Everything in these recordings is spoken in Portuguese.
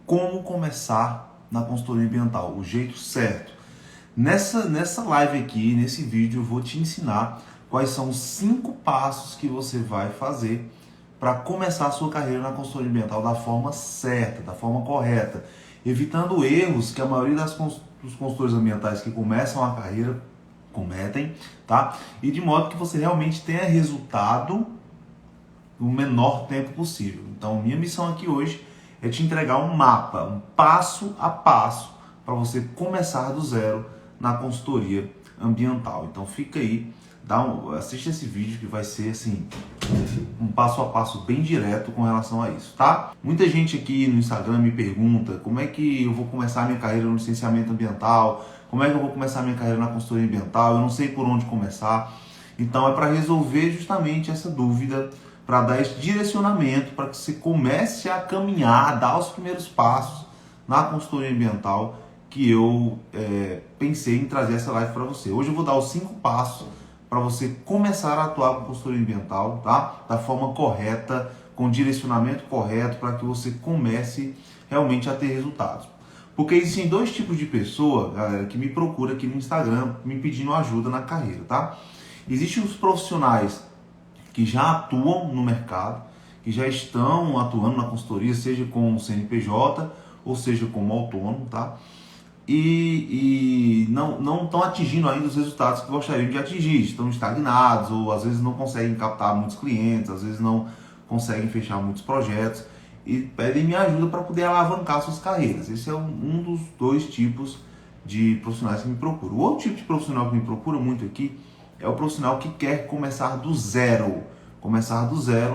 como começar na consultoria ambiental, o jeito certo. Nessa live aqui, nesse vídeo, eu vou te ensinar quais são os 5 passos que você vai fazer para começar a sua carreira na consultoria ambiental da forma certa, da forma correta, evitando erros que a maioria dos consultores ambientais que começam a carreira cometem, tá? E de modo que você realmente tenha resultado no menor tempo possível. Então, minha missão aqui hoje é te entregar um mapa, um passo a passo para você começar do zero na consultoria ambiental. Então, fica aí, assiste esse vídeo que vai ser assim um passo a passo bem direto com relação a isso, tá? Muita gente aqui no Instagram me pergunta como é que eu vou começar a minha carreira no licenciamento ambiental, como é que eu vou começar a minha carreira na consultoria ambiental, eu não sei por onde começar. Então é para resolver justamente essa dúvida, para dar esse direcionamento, para que você comece a caminhar, a dar os primeiros passos na consultoria ambiental, que eu pensei em trazer essa live para você. Hoje eu vou dar os 5 passos para você começar a atuar com consultoria ambiental, tá? Da forma correta, com direcionamento correto, para que você comece realmente a ter resultados. Porque existem 2 tipos de pessoa, galera, que me procura aqui no Instagram, me pedindo ajuda na carreira, tá? Existem os profissionais que já atuam no mercado, que já estão atuando na consultoria, seja como CNPJ ou seja como autônomo, tá? E não estão atingindo ainda os resultados que gostariam de atingir, estão estagnados ou às vezes não conseguem captar muitos clientes, às vezes não conseguem fechar muitos projetos e pedem minha ajuda para poder alavancar suas carreiras. Esse é um dos 2 tipos de profissionais que me procuram. O outro tipo de profissional que me procura muito aqui é o profissional que quer começar do zero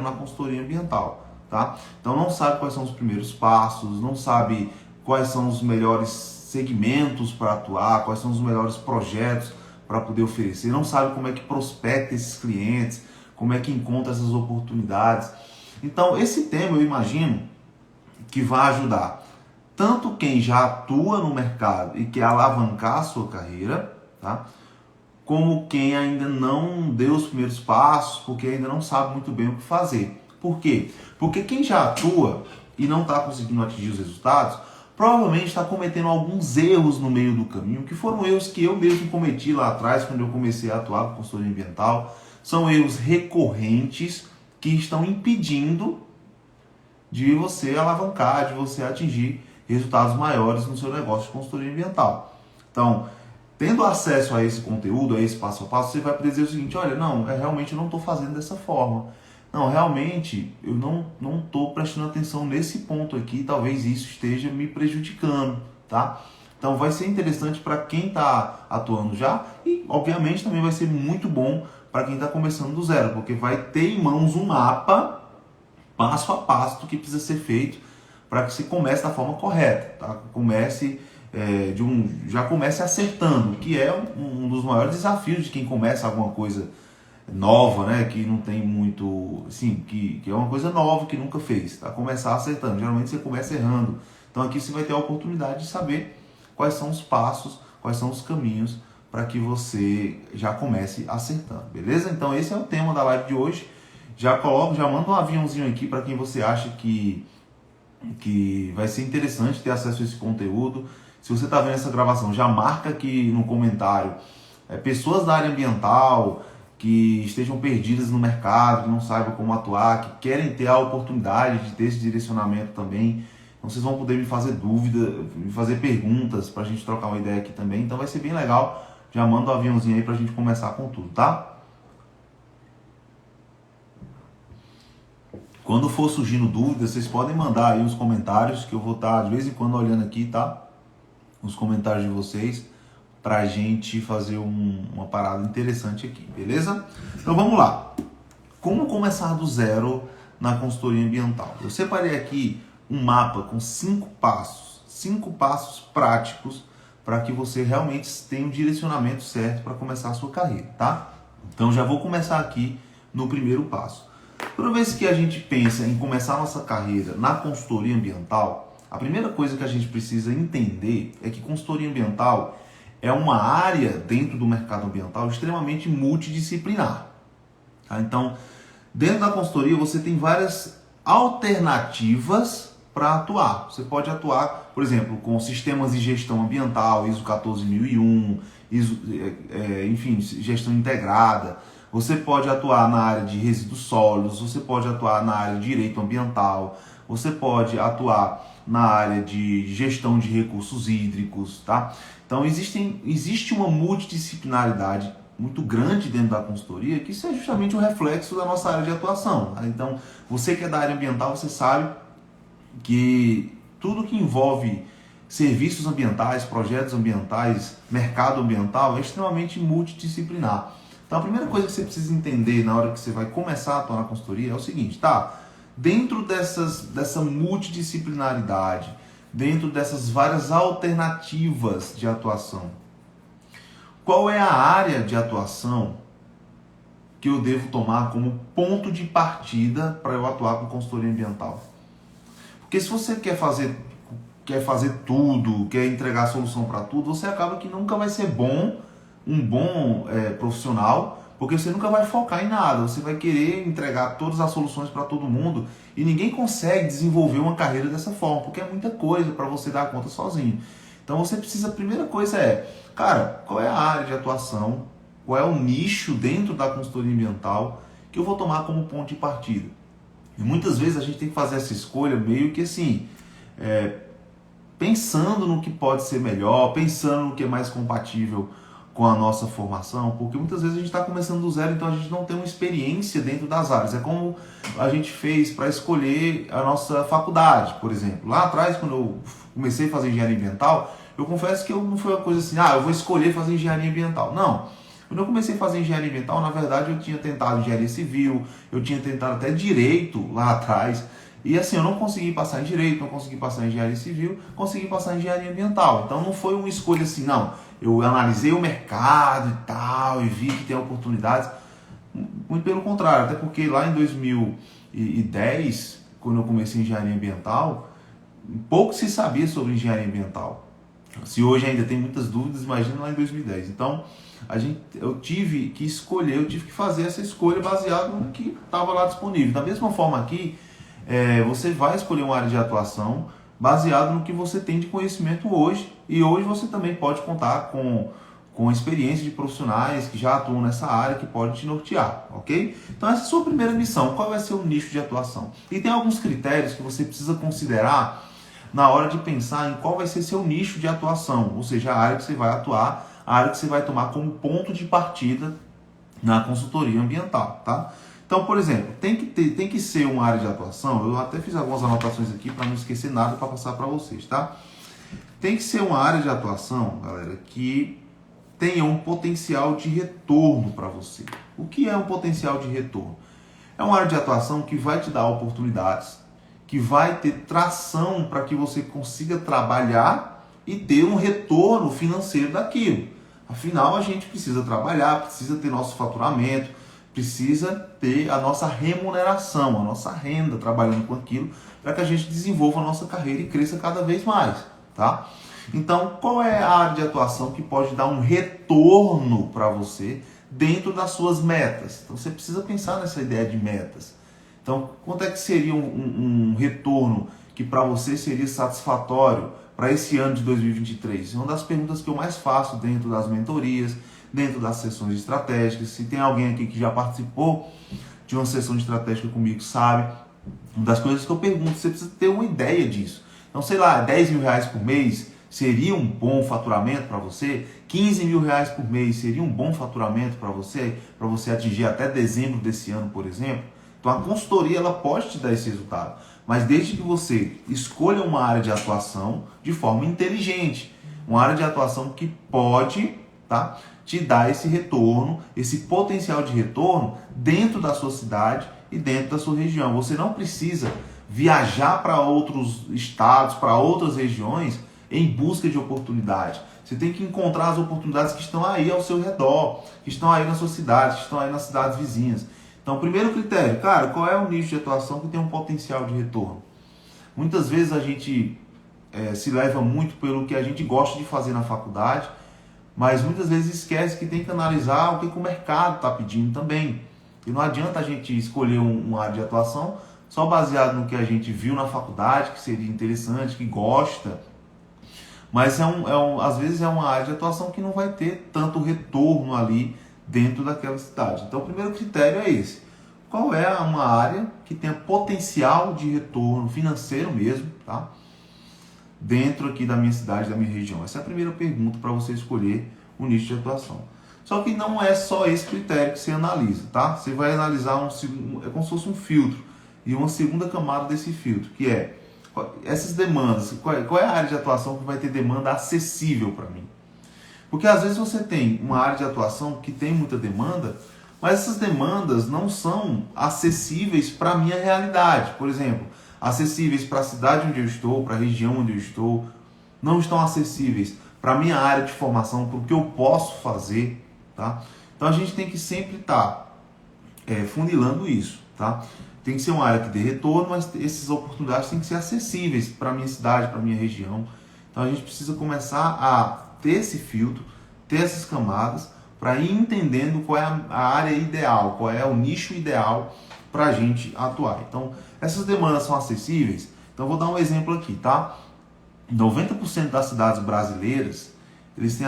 na consultoria ambiental, tá? Então não sabe quais são os primeiros passos, não sabe quais são os melhores segmentos para atuar, quais são os melhores projetos para poder oferecer, não sabe como é que prospecta esses clientes, como é que encontra essas oportunidades. Então esse tema eu imagino que vai ajudar tanto quem já atua no mercado e quer alavancar a sua carreira, tá? Como quem ainda não deu os primeiros passos, porque ainda não sabe muito bem o que fazer. Por quê? Porque quem já atua e não está conseguindo atingir os resultados, provavelmente está cometendo alguns erros no meio do caminho, que foram erros que eu mesmo cometi lá atrás, quando eu comecei a atuar com consultoria ambiental. São erros recorrentes que estão impedindo de você alavancar, de você atingir resultados maiores no seu negócio de consultoria ambiental. Então, tendo acesso a esse conteúdo, a esse passo a passo, você vai poder dizer o seguinte: olha, não, realmente eu não estou fazendo dessa forma. Não, realmente eu não estou prestando atenção nesse ponto aqui, talvez isso esteja me prejudicando, tá? Então vai ser interessante para quem está atuando já e, obviamente, também vai ser muito bom para quem está começando do zero, porque vai ter em mãos um mapa, passo a passo, do que precisa ser feito para que você comece da forma correta, tá? Já comece acertando, que é um dos maiores desafios de quem começa alguma coisa nova, né? Que não tem muito, sim, que é uma coisa nova que nunca fez, tá? Começar acertando, geralmente você começa errando. Então aqui você vai ter a oportunidade de saber quais são os passos, quais são os caminhos para que você já comece acertando, beleza? Então esse é o tema da live de hoje. Já manda um aviãozinho aqui para quem você acha que vai ser interessante ter acesso a esse conteúdo. Se você está vendo essa gravação, já marca aqui no comentário pessoas da área ambiental que estejam perdidas no mercado, que não saibam como atuar, que querem ter a oportunidade de ter esse direcionamento também. Então vocês vão poder me fazer me fazer perguntas para a gente trocar uma ideia aqui também. Então vai ser bem legal. Já manda o aviãozinho aí para a gente começar com tudo, tá? Quando for surgindo dúvidas, vocês podem mandar aí os comentários, que eu vou estar de vez em quando olhando aqui, tá? Os comentários de vocês, pra gente fazer uma parada interessante aqui, beleza? Então vamos lá. Como começar do zero na consultoria ambiental? Eu separei aqui um mapa com 5 passos práticos para que você realmente tenha um direcionamento certo para começar a sua carreira, tá? Então já vou começar aqui no primeiro passo. Toda vez que a gente pensa em começar a nossa carreira na consultoria ambiental, a primeira coisa que a gente precisa entender é que consultoria ambiental é uma área dentro do mercado ambiental extremamente multidisciplinar. Tá? Então, dentro da consultoria você tem várias alternativas para atuar. Você pode atuar, por exemplo, com sistemas de gestão ambiental, ISO 14001, enfim, gestão integrada. Você pode atuar na área de resíduos sólidos, você pode atuar na área de direito ambiental, você pode atuar na área de gestão de recursos hídricos, tá? Então existe uma multidisciplinaridade muito grande dentro da consultoria, que isso é justamente um reflexo da nossa área de atuação. Tá? Então, você que é da área ambiental, você sabe que tudo que envolve serviços ambientais, projetos ambientais, mercado ambiental é extremamente multidisciplinar. Então a primeira coisa que você precisa entender na hora que você vai começar a atuar na consultoria é o seguinte, tá? Dentro dessa multidisciplinaridade, dentro dessas várias alternativas de atuação, qual é a área de atuação que eu devo tomar como ponto de partida para eu atuar com consultoria ambiental? Porque se você quer fazer tudo, quer entregar solução para tudo, você acaba que nunca vai ser um bom profissional, porque você nunca vai focar em nada, você vai querer entregar todas as soluções para todo mundo e ninguém consegue desenvolver uma carreira dessa forma, porque é muita coisa para você dar conta sozinho. Então você precisa, a primeira coisa cara, qual é a área de atuação, qual é o nicho dentro da consultoria ambiental que eu vou tomar como ponto de partida? E muitas vezes a gente tem que fazer essa escolha meio que assim, pensando no que pode ser melhor, pensando no que é mais compatível com a nossa formação, porque muitas vezes a gente está começando do zero, então a gente não tem uma experiência dentro das áreas. É como a gente fez para escolher a nossa faculdade, por exemplo. Lá atrás, quando eu comecei a fazer engenharia ambiental, eu confesso que não foi uma coisa assim, eu vou escolher fazer engenharia ambiental. Não. Quando eu comecei a fazer engenharia ambiental, na verdade eu tinha tentado engenharia civil, eu tinha tentado até direito lá atrás, e assim, eu não consegui passar em direito, não consegui passar em engenharia civil, consegui passar em engenharia ambiental. Então não foi uma escolha assim, não. Eu analisei o mercado e tal, e vi que tem oportunidades. Muito pelo contrário, até porque lá em 2010, quando eu comecei engenharia ambiental, pouco se sabia sobre engenharia ambiental. Se hoje ainda tem muitas dúvidas, imagina lá em 2010. Então, eu tive que escolher, eu tive que fazer essa escolha baseada no que estava lá disponível. Da mesma forma aqui, você vai escolher uma área de atuação baseado no que você tem de conhecimento hoje, e hoje você também pode contar com experiência de profissionais que já atuam nessa área, que podem te nortear, ok? Então essa é a sua primeira missão, qual vai ser o nicho de atuação? E tem alguns critérios que você precisa considerar na hora de pensar em qual vai ser seu nicho de atuação, ou seja, a área que você vai atuar, a área que você vai tomar como ponto de partida na consultoria ambiental, tá? Então, por exemplo, tem que ser uma área de atuação, eu até fiz algumas anotações aqui para não esquecer nada para passar para vocês, tá? Tem que ser uma área de atuação, galera, que tenha um potencial de retorno para você. O que é um potencial de retorno? É uma área de atuação que vai te dar oportunidades, que vai ter tração para que você consiga trabalhar e ter um retorno financeiro daquilo. Afinal, a gente precisa trabalhar, precisa ter nosso faturamento, precisa ter a nossa remuneração, a nossa renda trabalhando com aquilo, para que a gente desenvolva a nossa carreira e cresça cada vez mais, tá? Então, qual é a área de atuação que pode dar um retorno para você dentro das suas metas? Então, você precisa pensar nessa ideia de metas. Então, quanto é que seria um retorno que para você seria satisfatório para esse ano de 2023? É uma das perguntas que eu mais faço dentro das mentorias, dentro das sessões estratégicas. Se tem alguém aqui que já participou de uma sessão estratégica comigo, sabe? Uma das coisas que eu pergunto, você precisa ter uma ideia disso. Então, sei lá, 10 mil reais por mês seria um bom faturamento para você? 15 mil reais por mês seria um bom faturamento para você atingir até dezembro desse ano, por exemplo? Então, a consultoria ela pode te dar esse resultado, mas desde que você escolha uma área de atuação de forma inteligente, uma área de atuação que pode, tá, te dar esse retorno, esse potencial de retorno dentro da sua cidade e dentro da sua região. Você não precisa viajar para outros estados, para outras regiões em busca de oportunidade. Você tem que encontrar as oportunidades que estão aí ao seu redor, que estão aí na sua cidade, que estão aí nas cidades vizinhas. Então, primeiro critério, cara, qual é o nicho de atuação que tem um potencial de retorno? Muitas vezes a gente se leva muito pelo que a gente gosta de fazer na faculdade, mas muitas vezes esquece que tem que analisar o que o mercado está pedindo também. E não adianta a gente escolher uma área de atuação só baseado no que a gente viu na faculdade, que seria interessante, que gosta, mas às vezes é uma área de atuação que não vai ter tanto retorno ali dentro daquela cidade. Então o primeiro critério é esse. Qual é uma área que tenha potencial de retorno financeiro mesmo, tá? Dentro aqui da minha cidade, da minha região? Essa é a primeira pergunta para você escolher o nicho de atuação. Só que não é só esse critério que você analisa, tá? Você vai analisar é como se fosse um filtro e uma segunda camada desse filtro, que é essas demandas. Qual é a área de atuação que vai ter demanda acessível para mim? Porque às vezes você tem uma área de atuação que tem muita demanda, mas essas demandas não são acessíveis para a minha realidade. Por exemplo, acessíveis para a cidade onde eu estou, para a região onde eu estou, não estão acessíveis para a minha área de formação, para o que eu posso fazer, tá? Então a gente tem que sempre estar funilando isso, tá? Tem que ser uma área que dê retorno, mas essas oportunidades têm que ser acessíveis para a minha cidade, para a minha região. Então a gente precisa começar a ter esse filtro, ter essas camadas, para ir entendendo qual é a área ideal, qual é o nicho ideal para a gente atuar. Então, essas demandas são acessíveis? Então, vou dar um exemplo aqui, tá? 90% das cidades brasileiras, eles têm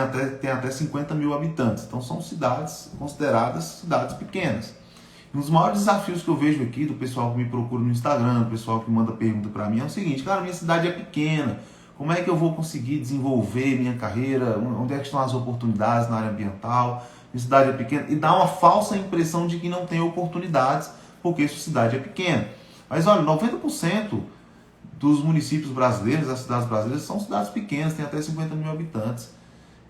até 50 mil habitantes. Então, são cidades consideradas cidades pequenas. Um dos maiores desafios que eu vejo aqui do pessoal que me procura no Instagram, do pessoal que manda pergunta para mim, é o seguinte: cara, minha cidade é pequena, como é que eu vou conseguir desenvolver minha carreira? Onde é que estão as oportunidades na área ambiental? Minha cidade é pequena. E dá uma falsa impressão de que não tem oportunidades, porque sua cidade é pequena. Mas olha, 90% dos municípios brasileiros, das cidades brasileiras, são cidades pequenas, tem até 50 mil habitantes.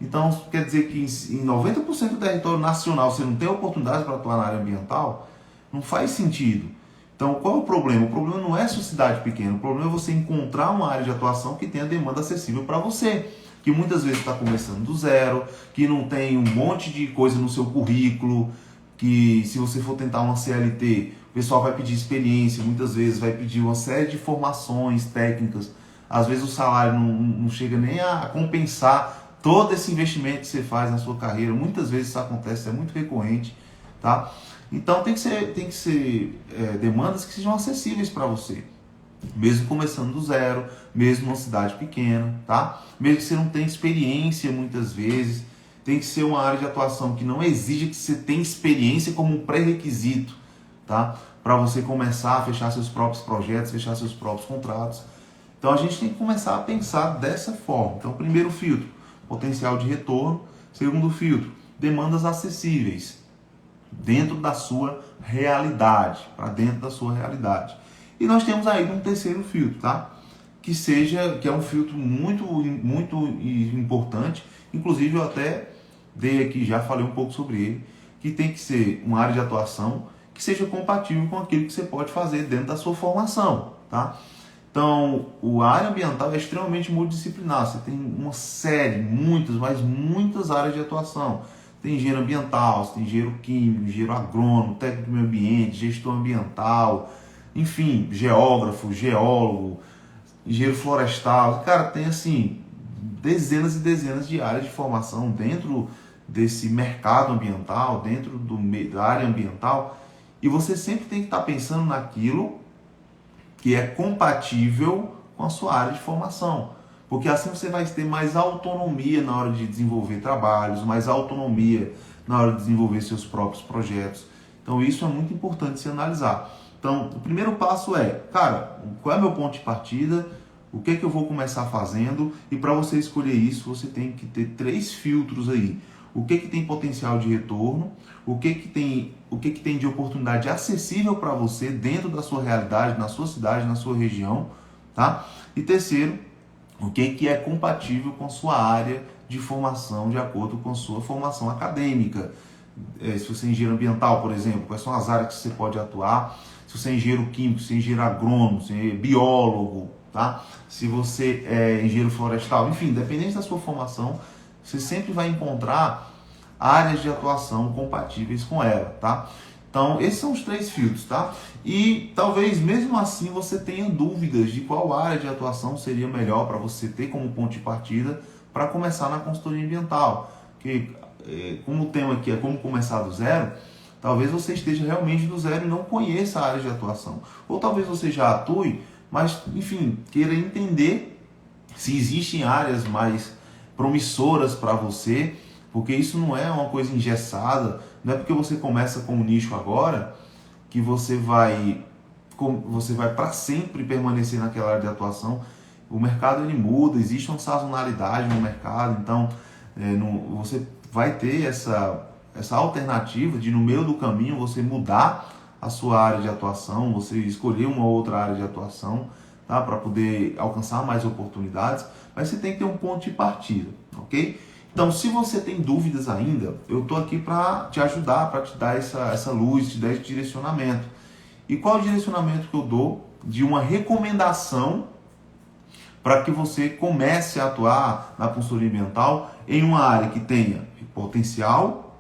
Então, quer dizer que em 90% do território nacional você não tem oportunidade para atuar na área ambiental? Não faz sentido. Então, qual é o problema? O problema não é sua cidade pequena, o problema é você encontrar uma área de atuação que tenha demanda acessível para você, que muitas vezes está começando do zero, que não tem um monte de coisa no seu currículo, que se você for tentar uma CLT, o pessoal vai pedir experiência, muitas vezes vai pedir uma série de formações técnicas, às vezes o salário não chega nem a compensar todo esse investimento que você faz na sua carreira, muitas vezes isso acontece, é muito recorrente, tá? Então tem que ser demandas que sejam acessíveis para você, mesmo começando do zero, mesmo numa cidade pequena, tá? Mesmo que você não tenha experiência muitas vezes, tem que ser uma área de atuação que não exija que você tenha experiência como um pré-requisito, tá? Para você começar a fechar seus próprios projetos, fechar seus próprios contratos. Então a gente tem que começar a pensar dessa forma. Então, primeiro filtro, potencial de retorno. Segundo filtro, demandas acessíveis dentro da sua realidade, para dentro da sua realidade. E nós temos aí um terceiro filtro, tá? Que é um filtro muito importante. Inclusive eu até dei aqui, já falei um pouco sobre ele, que tem que ser uma área de atuação que seja compatível com aquilo que você pode fazer dentro da sua formação, tá? Então, a área ambiental é extremamente multidisciplinar. Você tem uma série, muitas áreas de atuação. Tem engenheiro ambiental, você tem engenheiro químico, engenheiro agrônomo, técnico do meio ambiente, gestor ambiental, enfim, geógrafo, geólogo, engenheiro florestal. Cara, tem assim dezenas e dezenas de áreas de formação dentro desse mercado ambiental, dentro da área ambiental, e você sempre tem que estar pensando naquilo que é compatível com a sua área de formação. Porque assim você vai ter mais autonomia na hora de desenvolver trabalhos, mais autonomia na hora de desenvolver seus próprios projetos. Então isso é muito importante se analisar. Então o primeiro passo é, cara, qual é meu ponto de partida? O que é que eu vou começar fazendo? E para você escolher isso, você tem que ter 3 filtros aí. O que tem potencial de retorno? O que tem de oportunidade acessível para você dentro da sua realidade, na sua cidade, na sua região, tá? E terceiro, o que é compatível com a sua área de formação, de acordo com a sua formação acadêmica. Se você é engenheiro ambiental, por exemplo, quais são as áreas que você pode atuar? Se você é engenheiro químico, se você é engenheiro agrônomo, se você é biólogo, tá? Se você é engenheiro florestal, enfim, dependente da sua formação, você sempre vai encontrar áreas de atuação compatíveis com ela, tá? Então, esses são os 3 filtros, tá? E talvez mesmo assim você tenha dúvidas de qual área de atuação seria melhor para você ter como ponto de partida para começar na consultoria ambiental. Porque, como o tema aqui é como começar do zero, Talvez você esteja realmente do zero e não conheça a área de atuação. Ou talvez você já atue, mas, enfim, queira entender se existem áreas mais promissoras para você, porque isso não é uma coisa engessada, não é porque você começa com um nicho agora que você vai para sempre permanecer naquela área de atuação. O mercado ele muda, existe uma sazonalidade no mercado, então você vai ter essa alternativa de no meio do caminho você mudar a sua área de atuação, você escolher uma outra área de atuação, tá? Para poder alcançar mais oportunidades, mas você tem que ter um ponto de partida, ok? Então, se você tem dúvidas ainda, eu estou aqui para te ajudar, para te dar essa luz, te dar esse direcionamento. E qual é o direcionamento que eu dou? De uma recomendação para que você comece a atuar na consultoria ambiental em uma área que tenha potencial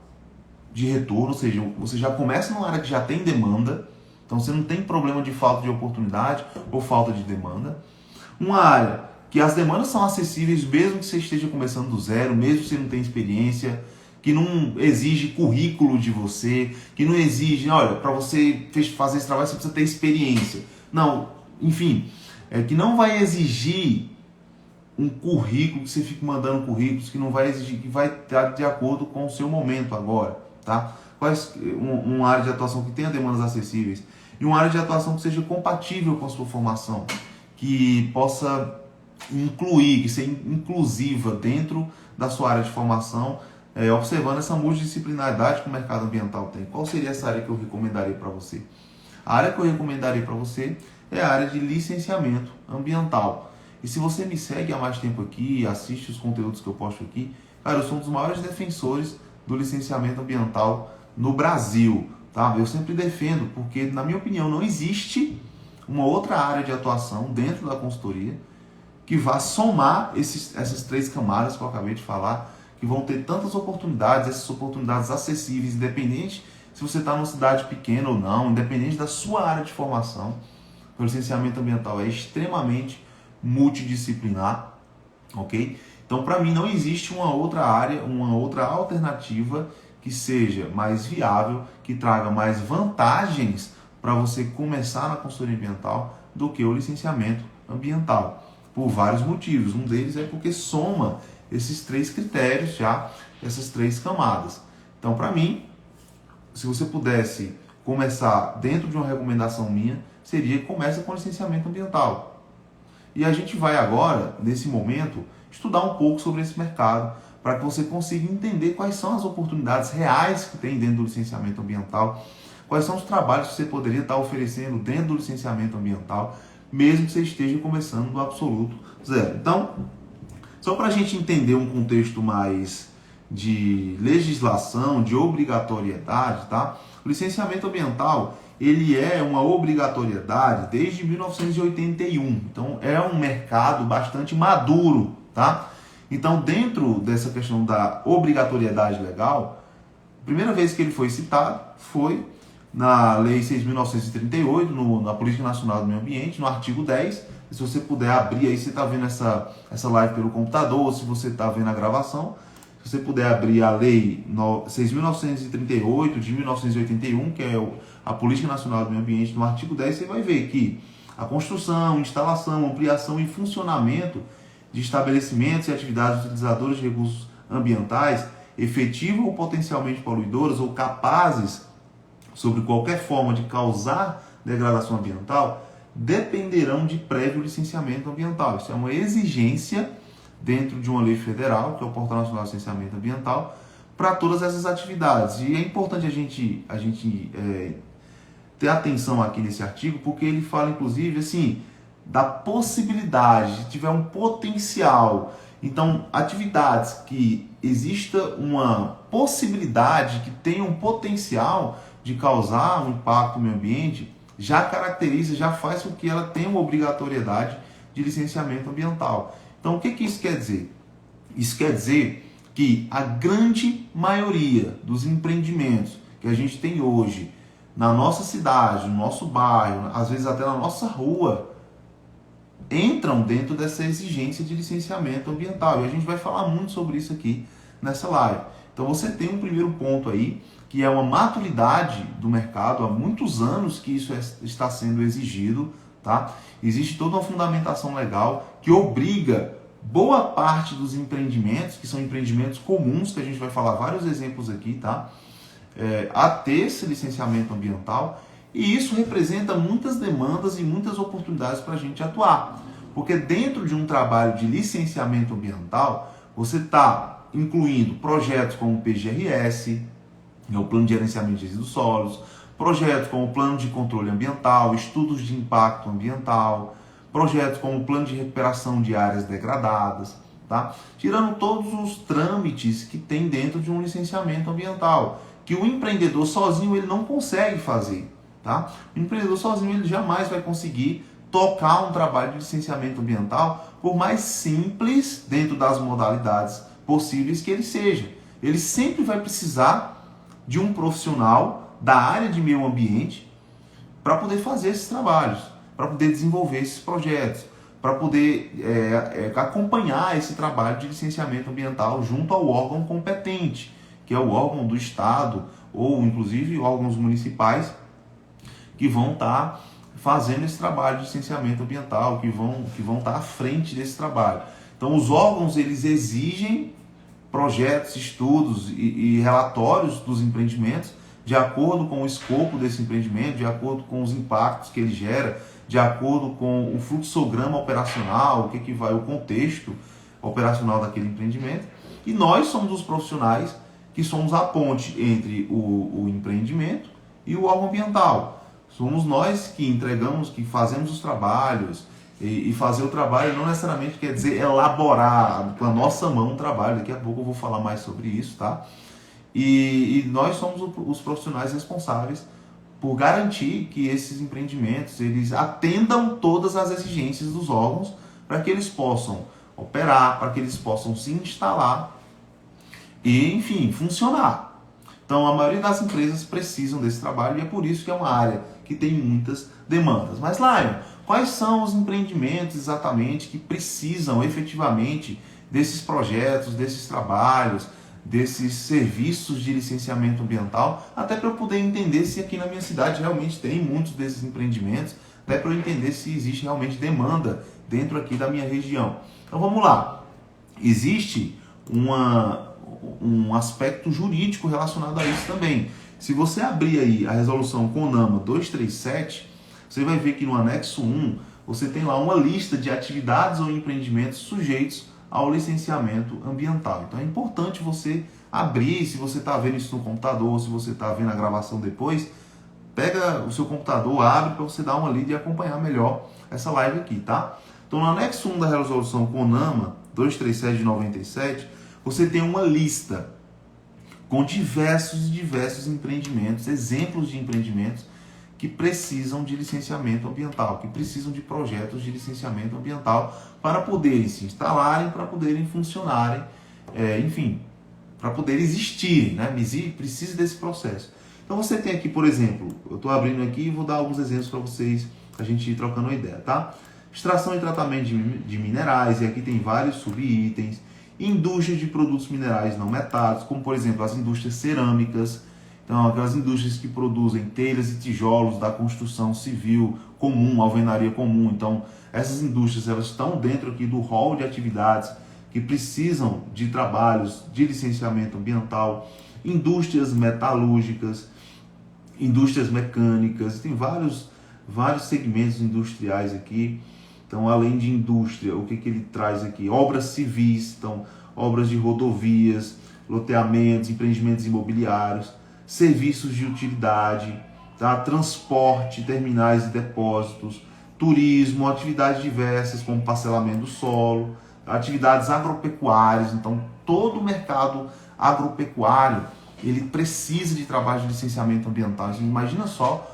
de retorno, ou seja, você já começa numa área que já tem demanda, então você não tem problema de falta de oportunidade ou falta de demanda. Uma área que as demandas são acessíveis mesmo que você esteja começando do zero, mesmo que você não tenha experiência, que não exige currículo de você, que não exige, olha, para você fazer esse trabalho você precisa ter experiência. Não, enfim, que não vai exigir um currículo, que você fique mandando currículos, que não vai exigir, que vai estar de acordo com o seu momento agora, tá? Uma área de atuação que tenha demandas acessíveis e uma área de atuação que seja compatível com a sua formação, que possa incluir, que seja inclusiva dentro da sua área de formação, observando essa multidisciplinaridade que o mercado ambiental tem. Qual seria essa área que eu recomendaria para você? A área que eu recomendaria para você é a área de licenciamento ambiental. E se você me segue há mais tempo aqui, assiste os conteúdos que eu posto aqui, cara, eu sou um dos maiores defensores do licenciamento ambiental no Brasil, tá? Eu sempre defendo, porque na minha opinião não existe uma outra área de atuação dentro da consultoria que vá somar essas três camadas que eu acabei de falar, que vão ter tantas oportunidades, essas oportunidades acessíveis, independente se você está numa cidade pequena ou não, independente da sua área de formação. O licenciamento ambiental é extremamente multidisciplinar, ok? Então, para mim, não existe uma outra área, uma outra alternativa que seja mais viável, que traga mais vantagens para você começar na consultoria ambiental do que o licenciamento ambiental, por vários motivos. Um deles é porque soma esses três critérios já, essas três camadas. Então, para mim, se você pudesse começar dentro de uma recomendação minha, seria começa com licenciamento ambiental. E a gente vai agora, nesse momento, estudar um pouco sobre esse mercado, para que você consiga entender quais são as oportunidades reais que tem dentro do licenciamento ambiental, quais são os trabalhos que você poderia estar oferecendo dentro do licenciamento ambiental, mesmo que você esteja começando do absoluto zero. Então, só para a gente entender um contexto mais de legislação, de obrigatoriedade, tá? O licenciamento ambiental, ele é uma obrigatoriedade desde 1981. Então, é um mercado bastante maduro, tá? Então, dentro dessa questão da obrigatoriedade legal, a primeira vez que ele foi citado foi na Lei 6.938, na Política Nacional do Meio Ambiente, no artigo 10. Se você puder abrir aí, você está vendo essa live pelo computador, ou se você está vendo a gravação, se você puder abrir a Lei 6.938 de 1981, que é a Política Nacional do Meio Ambiente, no artigo 10, você vai ver que a construção, instalação, ampliação e funcionamento de estabelecimentos e atividades utilizadoras de recursos ambientais, efetiva ou potencialmente poluidoras ou capazes, sobre qualquer forma de causar degradação ambiental, dependerão de prévio licenciamento ambiental. Isso é uma exigência dentro de uma lei federal, que é o Portal Nacional de Licenciamento Ambiental, para todas essas atividades. E é importante a gente ter atenção aqui nesse artigo, porque ele fala, inclusive, assim, da possibilidade, se tiver um potencial. Então, atividades que exista uma possibilidade, que tenham um potencial de causar um impacto no meio ambiente, já caracteriza, já faz com que ela tenha uma obrigatoriedade de licenciamento ambiental. Então, o que isso quer dizer? Isso quer dizer que a grande maioria dos empreendimentos que a gente tem hoje na nossa cidade, no nosso bairro, às vezes até na nossa rua, entram dentro dessa exigência de licenciamento ambiental. E a gente vai falar muito sobre isso aqui nessa live. Então você tem um primeiro ponto aí, que é uma maturidade do mercado, há muitos anos que isso está sendo exigido, tá? Existe toda uma fundamentação legal que obriga boa parte dos empreendimentos, que são empreendimentos comuns, que a gente vai falar vários exemplos aqui, tá? A ter esse licenciamento ambiental, e isso representa muitas demandas e muitas oportunidades para a gente atuar. Porque dentro de um trabalho de licenciamento ambiental, você está incluindo projetos como o PGRS, o Plano de Gerenciamento de Resíduos Sólidos, projetos como o Plano de Controle Ambiental, estudos de impacto ambiental, projetos como o Plano de Recuperação de Áreas Degradadas, tá? Tirando todos os trâmites que tem dentro de um licenciamento ambiental, que o empreendedor sozinho ele não consegue fazer, tá? O empreendedor sozinho ele jamais vai conseguir tocar um trabalho de licenciamento ambiental, por mais simples dentro das modalidades possíveis que ele seja. Ele sempre vai precisar de um profissional da área de meio ambiente para poder fazer esses trabalhos, para poder desenvolver esses projetos, para poder acompanhar esse trabalho de licenciamento ambiental junto ao órgão competente, que é o órgão do Estado ou inclusive órgãos municipais que vão estar fazendo esse trabalho de licenciamento ambiental, que vão estar à frente desse trabalho. Então os órgãos eles exigem projetos, estudos e relatórios dos empreendimentos de acordo com o escopo desse empreendimento, de acordo com os impactos que ele gera, de acordo com o fluxograma operacional, o contexto operacional daquele empreendimento. E nós somos os profissionais que somos a ponte entre o empreendimento e o órgão ambiental. Somos nós que entregamos, que fazemos os trabalhos, e fazer o trabalho não necessariamente quer dizer elaborar com a nossa mão um trabalho. Daqui a pouco eu vou falar mais sobre isso, tá? E nós somos os profissionais responsáveis por garantir que esses empreendimentos eles atendam todas as exigências dos órgãos para que eles possam operar, para que eles possam se instalar e, enfim, funcionar. Então, a maioria das empresas precisam desse trabalho e é por isso que é uma área que tem muitas demandas. Mas, Lion, quais são os empreendimentos exatamente que precisam efetivamente desses projetos, desses trabalhos, desses serviços de licenciamento ambiental, até para eu poder entender se aqui na minha cidade realmente tem muitos desses empreendimentos, até para eu entender se existe realmente demanda dentro aqui da minha região. Então vamos lá. Existe um aspecto jurídico relacionado a isso também. Se você abrir aí a resolução CONAMA 237, você vai ver que no anexo 1, você tem lá uma lista de atividades ou empreendimentos sujeitos ao licenciamento ambiental. Então é importante você abrir, se você está vendo isso no computador, se você está vendo a gravação depois, pega o seu computador, abre para você dar uma lida e acompanhar melhor essa live aqui, tá? Então no anexo 1 da resolução CONAMA 237 de 97, você tem uma lista com diversos empreendimentos, exemplos de empreendimentos que precisam de licenciamento ambiental, que precisam de projetos de licenciamento ambiental para poderem se instalarem, para poderem funcionarem, enfim, para poder existirem, né? Precisa desse processo. Então você tem aqui, por exemplo, eu estou abrindo aqui e vou dar alguns exemplos para vocês, a gente ir trocando uma ideia, tá? Extração e tratamento de minerais, e aqui tem vários subitens. Indústria de produtos minerais não metados, como por exemplo as indústrias cerâmicas, então aquelas indústrias que produzem telhas e tijolos da construção civil comum, alvenaria comum. Então essas indústrias elas estão dentro aqui do rol de atividades que precisam de trabalhos de licenciamento ambiental. Indústrias metalúrgicas, indústrias mecânicas, tem vários segmentos industriais aqui. Então, além de indústria, o que ele traz aqui? Obras civis, então, obras de rodovias, loteamentos, empreendimentos imobiliários, serviços de utilidade, tá? Transporte, terminais e depósitos, turismo, atividades diversas como parcelamento do solo, atividades agropecuárias. Então, todo o mercado agropecuário, ele precisa de trabalho de licenciamento ambiental. Então, imagina só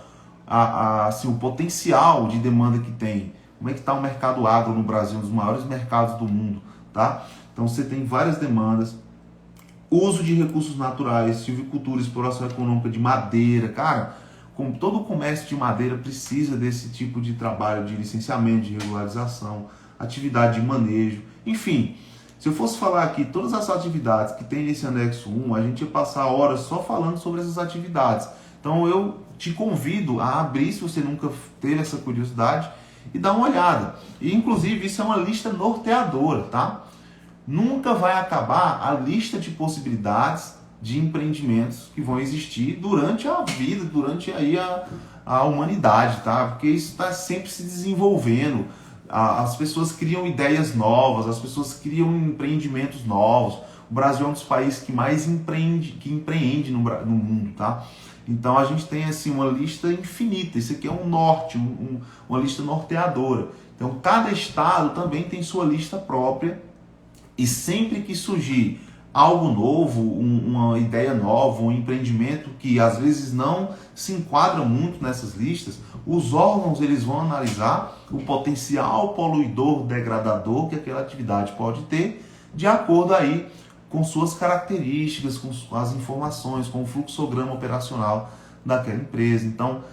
assim, o potencial de demanda que tem. Como é que está o mercado agro no Brasil, um dos maiores mercados do mundo, tá? Então você tem várias demandas. Uso de recursos naturais, silvicultura, exploração econômica de madeira. Cara, como todo o comércio de madeira precisa desse tipo de trabalho de licenciamento, de regularização, atividade de manejo. Enfim, Se eu fosse falar aqui todas as atividades que tem nesse anexo 1, a gente ia passar horas só falando sobre essas atividades. Então eu te convido a abrir, se você nunca teve essa curiosidade, e dar uma olhada. E inclusive isso é uma lista norteadora, tá? Nunca vai acabar a lista de possibilidades de empreendimentos que vão existir durante a vida, durante aí a humanidade, tá? Porque isso está sempre se desenvolvendo. As pessoas criam ideias novas, as pessoas criam empreendimentos novos. O Brasil é um dos países que mais empreende no mundo, tá? Então a gente tem assim uma lista infinita. Isso aqui é um norte, uma lista norteadora. Então cada estado também tem sua lista própria. E sempre que surgir algo novo, uma ideia nova, um empreendimento que às vezes não se enquadra muito nessas listas, os órgãos eles vão analisar o potencial poluidor degradador que aquela atividade pode ter, de acordo aí com suas características, com as informações, com o fluxograma operacional daquela empresa. Então,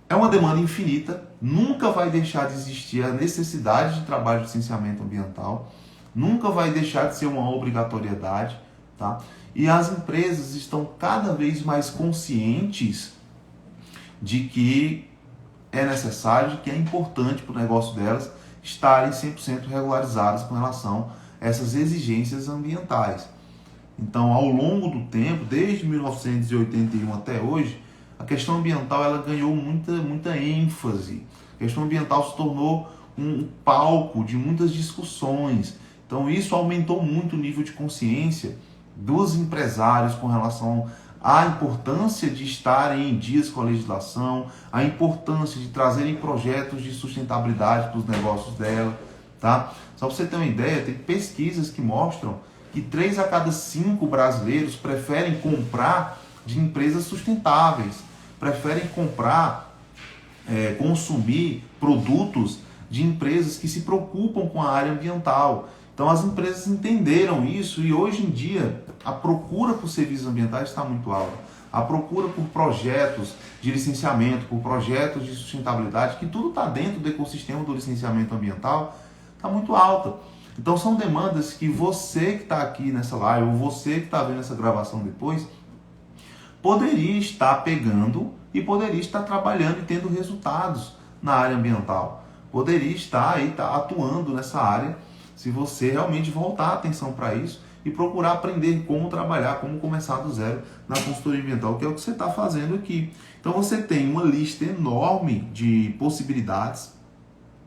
é uma demanda infinita, nunca vai deixar de existir a necessidade de trabalho de licenciamento ambiental, nunca vai deixar de ser uma obrigatoriedade, tá? E as empresas estão cada vez mais conscientes de que é necessário, de que é importante para o negócio delas estarem 100% regularizadas com relação a essas exigências ambientais. Então, ao longo do tempo, desde 1981 até hoje, a questão ambiental ela ganhou muita ênfase. A questão ambiental se tornou um palco de muitas discussões. Então isso aumentou muito o nível de consciência dos empresários com relação à importância de estarem em dias com a legislação, a importância de trazerem projetos de sustentabilidade para os negócios dela, tá? Só para você ter uma ideia, tem pesquisas que mostram que 3 a cada 5 brasileiros preferem comprar de empresas sustentáveis, preferem comprar, consumir produtos de empresas que se preocupam com a área ambiental. Então as empresas entenderam isso e hoje em dia a procura por serviços ambientais está muito alta. A procura por projetos de licenciamento, por projetos de sustentabilidade, que tudo está dentro do ecossistema do licenciamento ambiental, está muito alta. Então são demandas que você que está aqui nessa live, ou você que está vendo essa gravação depois, poderia estar pegando e poderia estar trabalhando e tendo resultados na área ambiental. Poderia estar aí atuando nessa área se você realmente voltar a atenção para isso e procurar aprender como trabalhar, como começar do zero na consultoria ambiental, que é o que você está fazendo aqui. Então você tem uma lista enorme de possibilidades,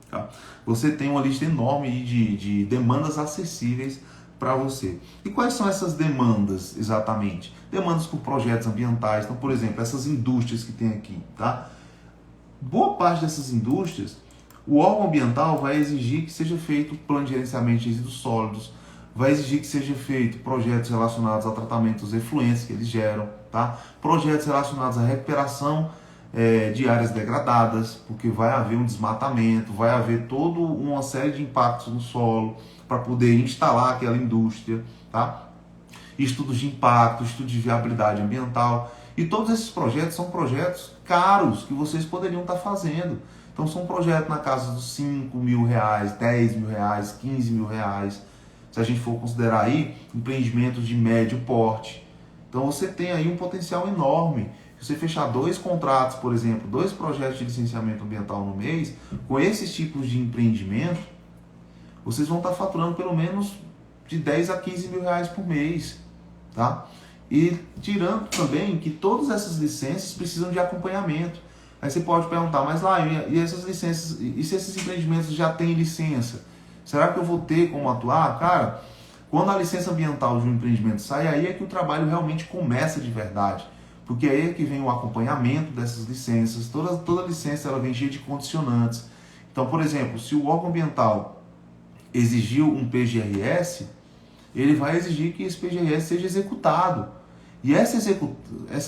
tá? Você tem uma lista enorme de demandas acessíveis para você. E quais são essas demandas exatamente? Demandas por projetos ambientais. Então, por exemplo, essas indústrias que tem aqui, tá? Boa parte dessas indústrias, o órgão ambiental vai exigir que seja feito plano de gerenciamento de resíduos sólidos, vai exigir que seja feito projetos relacionados a tratamentos dos efluentes que eles geram, tá? Projetos relacionados à recuperação de áreas degradadas, porque vai haver um desmatamento, vai haver toda uma série de impactos no solo para poder instalar aquela indústria, tá? Estudos de impacto, estudos de viabilidade ambiental, e todos esses projetos são projetos caros que vocês poderiam estar fazendo. Então são projetos na casa dos 5 mil reais, 10 mil reais, 15 mil reais, se a gente for considerar aí empreendimentos de médio porte. Então você tem aí um potencial enorme. Se você fechar 2 contratos, por exemplo, 2 projetos de licenciamento ambiental no mês, com esses tipos de empreendimento, vocês vão estar faturando pelo menos de 10 a 15 mil reais por mês, tá? E tirando também que todas essas licenças precisam de acompanhamento. Aí você pode perguntar, mas lá, e essas licenças, e se esses empreendimentos já têm licença? Será que eu vou ter como atuar? Cara, quando a licença ambiental de um empreendimento sai, aí é que o trabalho realmente começa de verdade. Porque aí é que vem o acompanhamento dessas licenças. Toda licença ela vem cheia de condicionantes. Então, por exemplo, se o órgão ambiental exigiu um PGRS, ele vai exigir que esse PGRS seja executado. E essa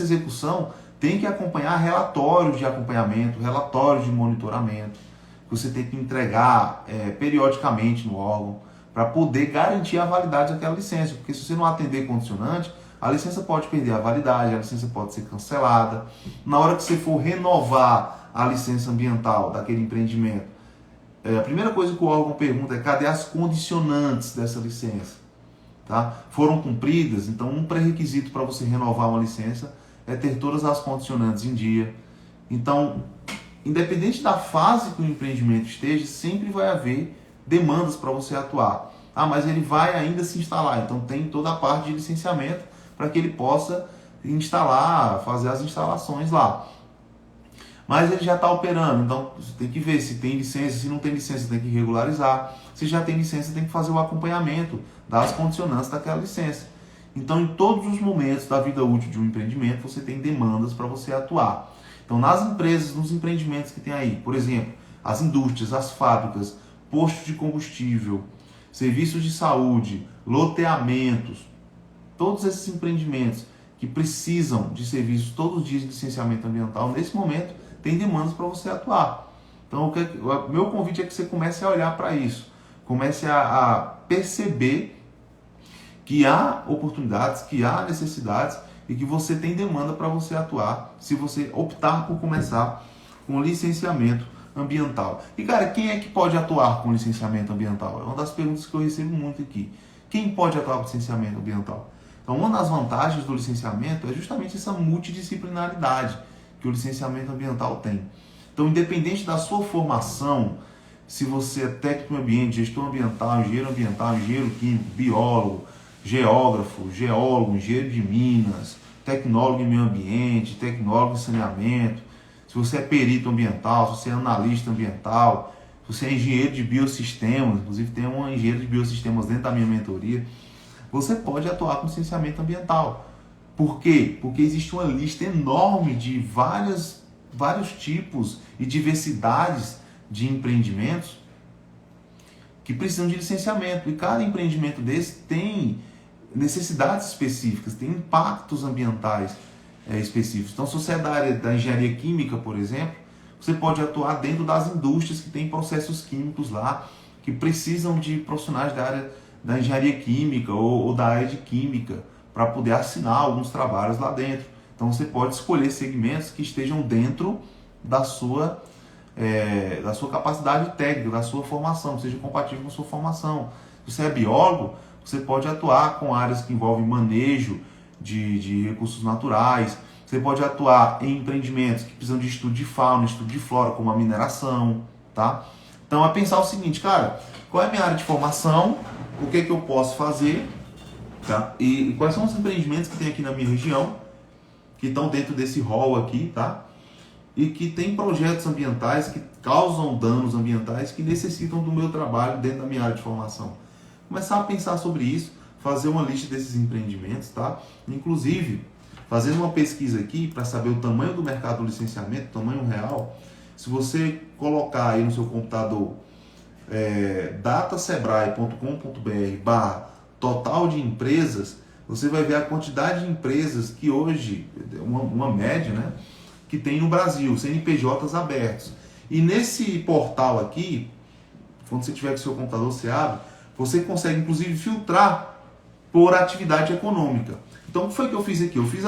execução tem que acompanhar relatórios de acompanhamento, relatórios de monitoramento, que você tem que entregar periodicamente no órgão, para poder garantir a validade daquela licença. Porque se você não atender condicionante, a licença pode perder a validade, a licença pode ser cancelada. Na hora que você for renovar a licença ambiental daquele empreendimento, a primeira coisa que o órgão pergunta é cadê as condicionantes dessa licença? tá? Foram cumpridas, então um pré-requisito para você renovar uma licença é ter todas as condicionantes em dia. Então, independente da fase que o empreendimento esteja, sempre vai haver demandas para você atuar. Ah, mas ele vai ainda se instalar, então tem toda a parte de licenciamento para que ele possa instalar, fazer as instalações lá. Mas ele já está operando, então você tem que ver se tem licença, se não tem licença tem que regularizar. Se já tem licença tem que fazer o acompanhamento das condicionantes daquela licença. Então em todos os momentos da vida útil de um empreendimento você tem demandas para você atuar. Então nas empresas, nos empreendimentos que tem aí, por exemplo, as indústrias, as fábricas, postos de combustível, serviços de saúde, loteamentos, todos esses empreendimentos que precisam de serviços todos os dias de licenciamento ambiental, nesse momento tem demandas para você atuar. Então, o meu convite é que você comece a olhar para isso, comece a perceber que há oportunidades, que há necessidades e que você tem demanda para você atuar, se você optar por começar com licenciamento ambiental. E cara, quem é que pode atuar com licenciamento ambiental? É uma das perguntas que eu recebo muito aqui. Quem pode atuar com licenciamento ambiental? Então, uma das vantagens do licenciamento é justamente essa multidisciplinaridade que o licenciamento ambiental tem. Então, independente da sua formação, se você é técnico em ambiente, gestor ambiental, engenheiro químico, biólogo, geógrafo, geólogo, engenheiro de minas, tecnólogo em meio ambiente, tecnólogo em saneamento, se você é perito ambiental, se você é analista ambiental, se você é engenheiro de biosistemas, inclusive tem um engenheiro de biosistemas dentro da minha mentoria, você pode atuar com licenciamento ambiental. Por quê? Porque existe uma lista enorme de vários tipos e diversidades de empreendimentos que precisam de licenciamento. E cada empreendimento desse tem necessidades específicas, tem impactos ambientais específicos. Então, se você é da área da engenharia química, por exemplo, você pode atuar dentro das indústrias que têm processos químicos lá, que precisam de profissionais da área da engenharia química ou da área de química para poder assinar alguns trabalhos lá dentro. Então você pode escolher segmentos que estejam dentro da sua capacidade técnica, da sua formação, que seja compatível com a sua formação. Se você é biólogo, você pode atuar com áreas que envolvem manejo de recursos naturais. Você pode atuar em empreendimentos que precisam de estudo de fauna, estudo de flora, como a mineração, tá? Então é pensar o seguinte, cara, qual é a minha área de formação, o que eu posso fazer, tá? E quais são os empreendimentos que tem aqui na minha região, que estão dentro desse rol aqui, tá? E que tem projetos ambientais que causam danos ambientais que necessitam do meu trabalho dentro da minha área de formação. Começar a pensar sobre isso, fazer uma lista desses empreendimentos, tá? Inclusive, fazendo uma pesquisa aqui para saber o tamanho do mercado do licenciamento, tamanho real, se você colocar aí no seu computador datasebrae.com.br/total de empresas, você vai ver a quantidade de empresas que hoje, uma média, né, que tem no Brasil, CNPJs abertos. E nesse portal aqui, quando você tiver com o seu computador, você abre, você consegue inclusive filtrar por atividade econômica. Então o que foi que eu fiz aqui? Eu fiz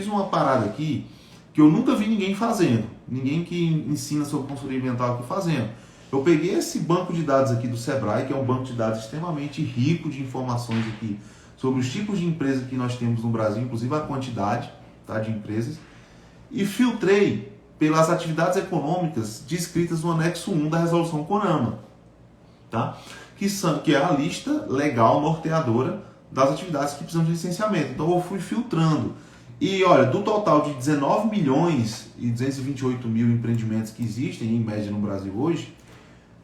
uma parada aqui que eu nunca vi ninguém fazendo, ninguém que ensina sobre consultoria ambiental aqui fazendo. Eu peguei esse banco de dados aqui do Sebrae, que é um banco de dados extremamente rico de informações aqui sobre os tipos de empresas que nós temos no Brasil, inclusive a quantidade, tá, de empresas, e filtrei pelas atividades econômicas descritas no anexo 1 da resolução CONAMA, tá? Que é a lista legal norteadora das atividades que precisam de licenciamento. Então eu fui filtrando. E olha, do total de 19 milhões e 228 mil empreendimentos que existem em média no Brasil hoje,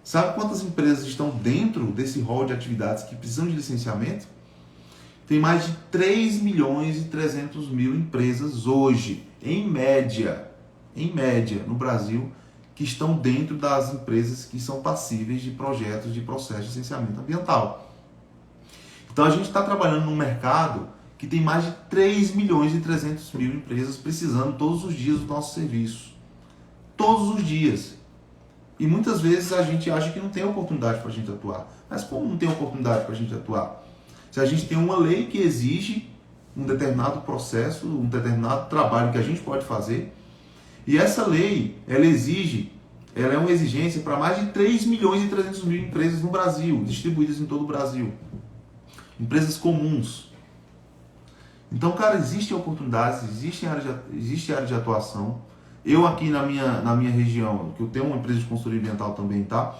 sabe quantas empresas estão dentro desse rol de atividades que precisam de licenciamento? Tem mais de 3 milhões e 300 mil empresas hoje, em média, no Brasil, que estão dentro das empresas que são passíveis de projetos de processo de licenciamento ambiental. Então a gente está trabalhando num mercado que tem mais de 3 milhões e 300 mil empresas precisando todos os dias do nosso serviço. Todos os dias. E muitas vezes a gente acha que não tem oportunidade para a gente atuar. Mas como não tem oportunidade para a gente atuar? Se a gente tem uma lei que exige um determinado processo, um determinado trabalho que a gente pode fazer, e essa lei, ela é uma exigência para mais de 3 milhões e 300 mil empresas no Brasil, distribuídas em todo o Brasil. empresas comuns. Então, cara, existem oportunidades, existe área de atuação. Eu aqui na minha região, que eu tenho uma empresa de consultoria ambiental também, tá?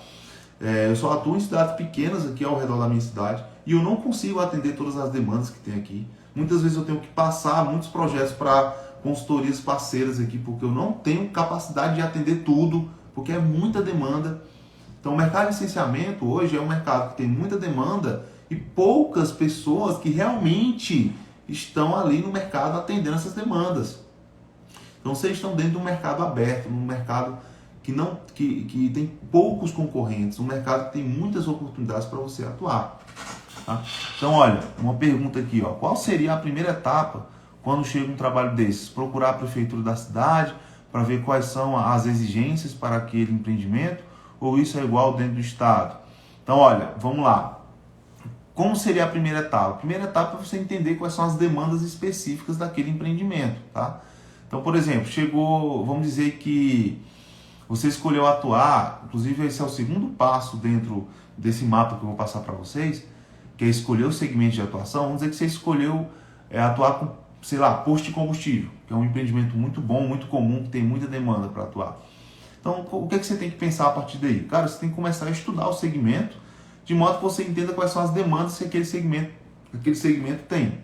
Eu só atuo em cidades pequenas aqui ao redor da minha cidade e eu não consigo atender todas as demandas que tem aqui. Muitas vezes eu tenho que passar muitos projetos para consultorias parceiras aqui, porque eu não tenho capacidade de atender tudo, porque é muita demanda. Então o mercado de licenciamento hoje é um mercado que tem muita demanda e poucas pessoas que realmente estão ali no mercado atendendo essas demandas. Então vocês estão dentro de um mercado aberto, num mercado que tem poucos concorrentes, um mercado que tem muitas oportunidades para você atuar. Tá? Então, olha, uma pergunta aqui, ó. Qual seria a primeira etapa quando chega um trabalho desses? Procurar a prefeitura da cidade para ver quais são as exigências para aquele empreendimento, ou isso é igual dentro do estado? Então, olha, vamos lá. Como seria a primeira etapa? A primeira etapa é você entender quais são as demandas específicas daquele empreendimento, tá? Então, por exemplo, chegou, vamos dizer que você escolheu atuar, inclusive esse é o segundo passo dentro desse mapa que eu vou passar para vocês, que é escolher o segmento de atuação. Vamos dizer que você escolheu atuar com, sei lá, posto de combustível, que é um empreendimento muito bom, muito comum, que tem muita demanda para atuar. Então, o que você tem que pensar a partir daí? Cara, você tem que começar a estudar o segmento, de modo que você entenda quais são as demandas que aquele segmento tem.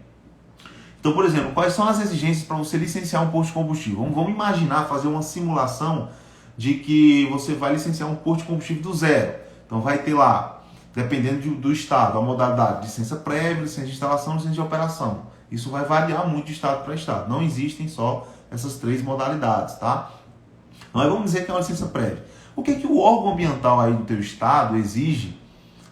Então, por exemplo, quais são as exigências para você licenciar um posto de combustível? Vamos imaginar, fazer uma simulação de que você vai licenciar um posto de combustível do zero. Então vai ter lá, dependendo do estado, a modalidade de licença prévia, licença de instalação, licença de operação. Isso vai variar muito de estado para estado. Não existem só essas três modalidades, tá? Então vamos dizer que é uma licença prévia. O que o órgão ambiental aí do teu estado exige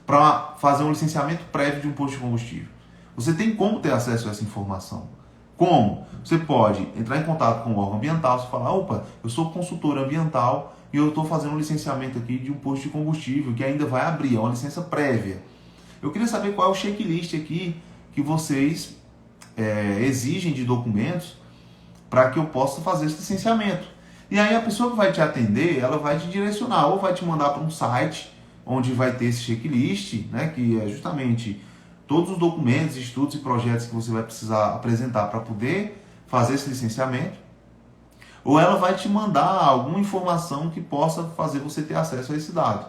para fazer um licenciamento prévio de um posto de combustível? Você tem como ter acesso a essa informação? Como? Você pode entrar em contato com o órgão ambiental, você falar, opa, eu sou consultor ambiental e eu estou fazendo um licenciamento aqui de um posto de combustível que ainda vai abrir, é uma licença prévia. Eu queria saber qual é o checklist aqui que vocês exigem de documentos para que eu possa fazer esse licenciamento. E aí a pessoa que vai te atender, ela vai te direcionar, ou vai te mandar para um site onde vai ter esse checklist, né, que é justamente todos os documentos, estudos e projetos que você vai precisar apresentar para poder fazer esse licenciamento, ou ela vai te mandar alguma informação que possa fazer você ter acesso a esse dado.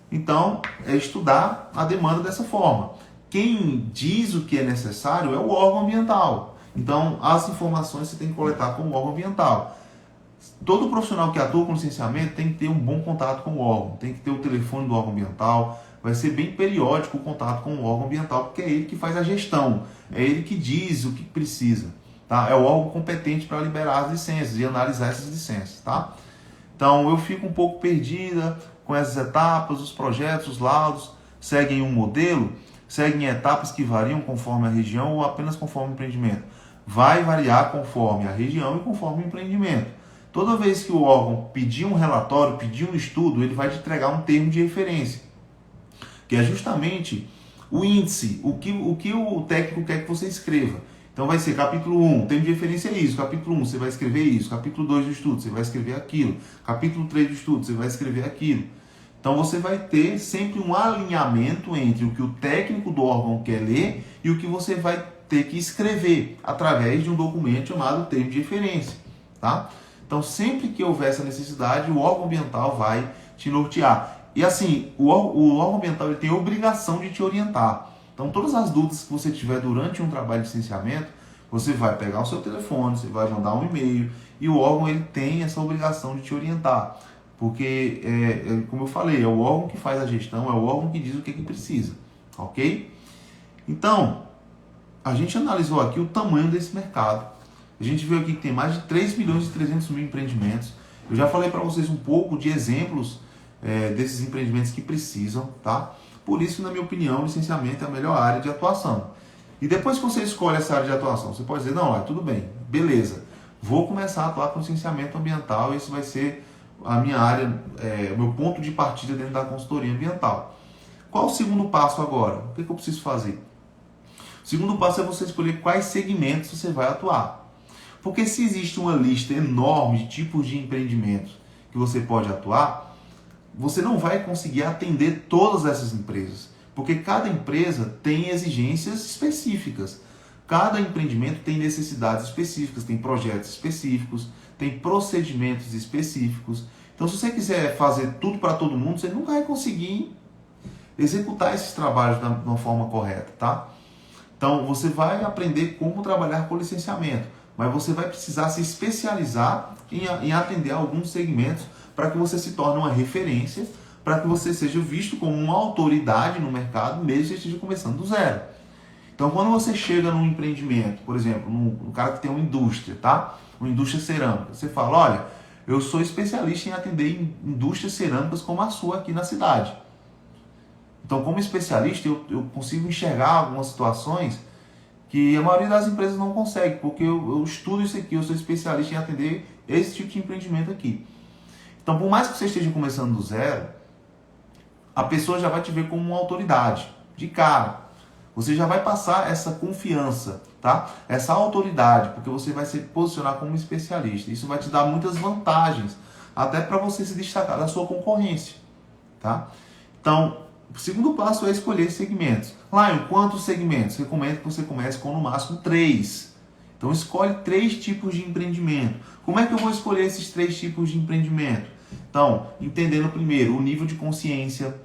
Então, é estudar a demanda dessa forma. Quem diz o que é necessário é o órgão ambiental. Então, as informações você tem que coletar com o órgão ambiental. Todo profissional que atua com licenciamento tem que ter um bom contato com o órgão, tem que ter o telefone do órgão ambiental, vai ser bem periódico o contato com o órgão ambiental, porque é ele que faz a gestão, é ele que diz o que precisa, tá? É o órgão competente para liberar as licenças e analisar essas licenças, tá? Então eu fico um pouco perdida com essas etapas, os projetos, os laudos, seguem um modelo, seguem etapas que variam conforme a região ou apenas conforme o empreendimento? Vai variar conforme a região e conforme o empreendimento. Toda vez que o órgão pedir um relatório, pedir um estudo, ele vai te entregar um termo de referência, que é justamente o índice, o que o técnico quer que você escreva. Então vai ser capítulo 1, termo de referência é isso, capítulo 1 você vai escrever isso, capítulo 2 do estudo você vai escrever aquilo, capítulo 3 do estudo você vai escrever aquilo. Então você vai ter sempre um alinhamento entre o que o técnico do órgão quer ler e o que você vai ter que escrever através de um documento chamado termo de referência, tá? Então, sempre que houver essa necessidade, o órgão ambiental vai te nortear. E assim, o órgão ambiental ele tem a obrigação de te orientar. Então, todas as dúvidas que você tiver durante um trabalho de licenciamento, você vai pegar o seu telefone, você vai mandar um e-mail, e o órgão ele tem essa obrigação de te orientar. Porque, como eu falei, é o órgão que faz a gestão, é o órgão que diz o que precisa. Ok? Então, a gente analisou aqui o tamanho desse mercado. A gente viu aqui que tem mais de 3 milhões e 300 mil empreendimentos. Eu já falei para vocês um pouco de exemplos desses empreendimentos que precisam, tá? Por isso, na minha opinião, o licenciamento é a melhor área de atuação. E depois que você escolhe essa área de atuação, você pode dizer, não, tudo bem, beleza, vou começar a atuar com licenciamento ambiental, esse vai ser a minha área, o meu ponto de partida dentro da consultoria ambiental. Qual o segundo passo agora? O que eu preciso fazer? O segundo passo é você escolher quais segmentos você vai atuar. Porque se existe uma lista enorme de tipos de empreendimentos que você pode atuar, você não vai conseguir atender todas essas empresas. Porque cada empresa tem exigências específicas. Cada empreendimento tem necessidades específicas, tem projetos específicos, tem procedimentos específicos. Então, se você quiser fazer tudo para todo mundo, você nunca vai conseguir executar esses trabalhos de uma forma correta, tá? Então, você vai aprender como trabalhar com licenciamento, mas você vai precisar se especializar em atender a alguns segmentos para que você se torne uma referência, para que você seja visto como uma autoridade no mercado, mesmo que você esteja começando do zero. Então, quando você chega num empreendimento, por exemplo, um cara que tem uma indústria, tá? Uma indústria cerâmica, você fala, olha, eu sou especialista em atender indústrias cerâmicas como a sua aqui na cidade. Então, como especialista, eu consigo enxergar algumas situações que a maioria das empresas não consegue, porque eu estudo isso aqui, eu sou especialista em atender esse tipo de empreendimento aqui. Então, por mais que você esteja começando do zero, a pessoa já vai te ver como uma autoridade, de cara. Você já vai passar essa confiança, tá? Essa autoridade, porque você vai se posicionar como especialista. Isso vai te dar muitas vantagens, até para você se destacar da sua concorrência, tá? Então, o segundo passo é escolher segmentos. Lion, quantos segmentos? Recomendo que você comece com no máximo 3. Então, escolhe 3 tipos de empreendimento. Como é que eu vou escolher esses 3 tipos de empreendimento? Então, entendendo primeiro o nível de consciência.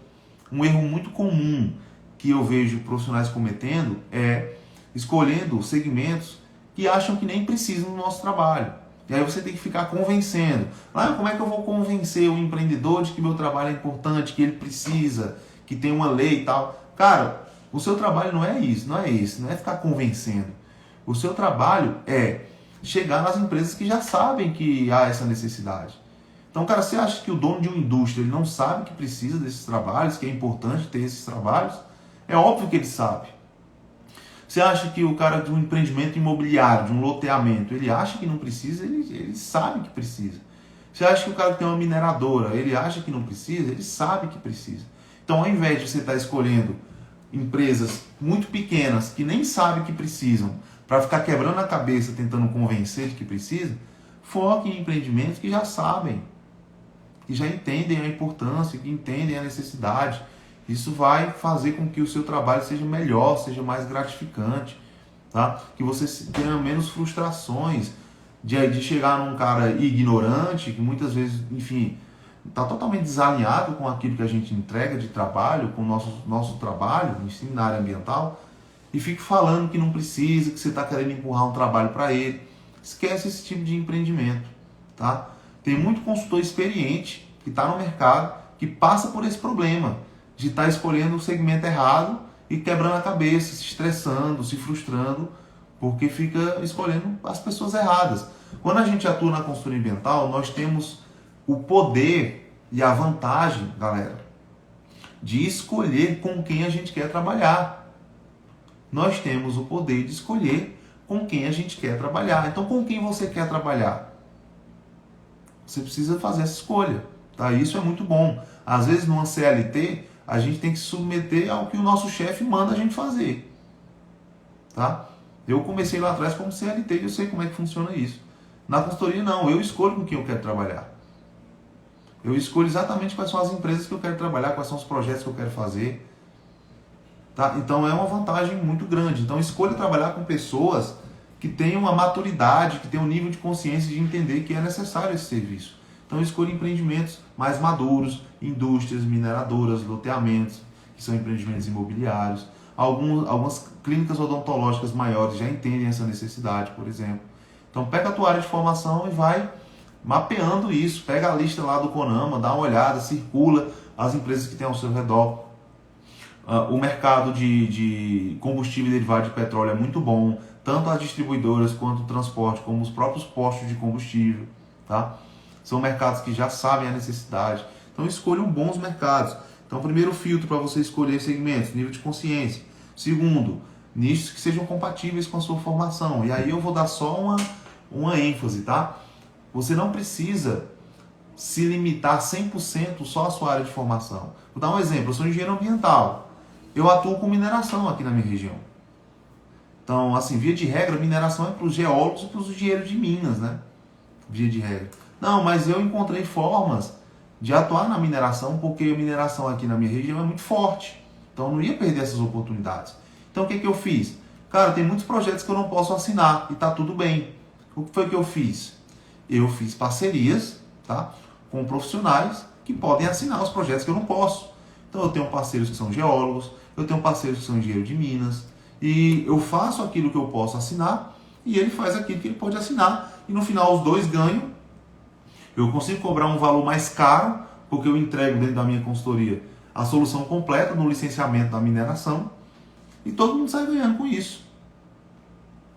Um erro muito comum que eu vejo profissionais cometendo é escolhendo segmentos que acham que nem precisam do nosso trabalho. E aí você tem que ficar convencendo. Como é que eu vou convencer o empreendedor de que meu trabalho é importante, que ele precisa, que tem uma lei e tal? Cara, o seu trabalho não é isso, não é ficar convencendo. O seu trabalho é chegar nas empresas que já sabem que há essa necessidade. Então, cara, você acha que o dono de uma indústria ele não sabe que precisa desses trabalhos, que é importante ter esses trabalhos? É óbvio que ele sabe. Você acha que o cara de um empreendimento imobiliário, de um loteamento, ele acha que não precisa? Ele sabe que precisa. Você acha que o cara que tem uma mineradora, ele acha que não precisa? Ele sabe que precisa. Então, ao invés de você estar escolhendo empresas muito pequenas que nem sabem que precisam, para ficar quebrando a cabeça tentando convencer de que precisa, foque em empreendimentos que já sabem, que já entendem a importância, que entendem a necessidade. Isso vai fazer com que o seu trabalho seja melhor, seja mais gratificante, tá? Que você tenha menos frustrações de chegar num cara ignorante, que muitas vezes, enfim, está totalmente desalinhado com aquilo que a gente entrega de trabalho, com o nosso trabalho, ensino na área ambiental, e fique falando que não precisa, que você está querendo empurrar um trabalho para ele. Esquece esse tipo de empreendimento, tá? Tem muito consultor experiente que está no mercado, que passa por esse problema de estar escolhendo o segmento errado e quebrando a cabeça, se estressando, se frustrando, porque fica escolhendo as pessoas erradas. Quando a gente atua na consultoria ambiental, nós temos o poder e a vantagem, galera, de escolher com quem a gente quer trabalhar. Nós temos o poder de escolher com quem a gente quer trabalhar. Então, com quem você quer trabalhar? Você precisa fazer essa escolha, tá? Isso é muito bom. Às vezes, numa CLT, a gente tem que se submeter ao que o nosso chefe manda a gente fazer, tá? Eu comecei lá atrás como CLT e eu sei como é que funciona isso. Na consultoria, não. Eu escolho com quem eu quero trabalhar. Eu escolho exatamente quais são as empresas que eu quero trabalhar, quais são os projetos que eu quero fazer. Tá? Então é uma vantagem muito grande. Então escolha trabalhar com pessoas que tenham uma maturidade, que tenham um nível de consciência de entender que é necessário esse serviço. Então escolha empreendimentos mais maduros, indústrias, mineradoras, loteamentos, que são empreendimentos imobiliários. Algumas clínicas odontológicas maiores já entendem essa necessidade, por exemplo. Então pega a tua área de formação e vai mapeando isso. Pega a lista lá do CONAMA, dá uma olhada, circula as empresas que tem ao seu redor. O mercado de combustível derivado de petróleo é muito bom, tanto as distribuidoras quanto o transporte, como os próprios postos de combustível, tá? São mercados que já sabem a necessidade. Então escolham bons mercados. Então, primeiro filtro para você escolher segmentos, nível de consciência. Segundo, nichos que sejam compatíveis com a sua formação. E aí eu vou dar só uma ênfase, tá? Você não precisa se limitar 100% só à sua área de formação. Vou dar um exemplo, eu sou engenheiro ambiental. Eu atuo com mineração aqui na minha região. Então, assim, via de regra, mineração é para os geólogos e para os engenheiros de minas, né? Via de regra. Não, mas eu encontrei formas de atuar na mineração, porque a mineração aqui na minha região é muito forte. Então eu não ia perder essas oportunidades. Então o que eu fiz? Cara, tem muitos projetos que eu não posso assinar e tá tudo bem. O que foi que eu fiz? Eu fiz parcerias, tá, com profissionais que podem assinar os projetos que eu não posso. Então eu tenho parceiros que são geólogos, eu tenho parceiros que são engenheiros de minas, e eu faço aquilo que eu posso assinar e ele faz aquilo que ele pode assinar, e no final os dois ganham. Eu consigo cobrar um valor mais caro, porque eu entrego dentro da minha consultoria a solução completa no licenciamento da mineração, e todo mundo sai ganhando com isso.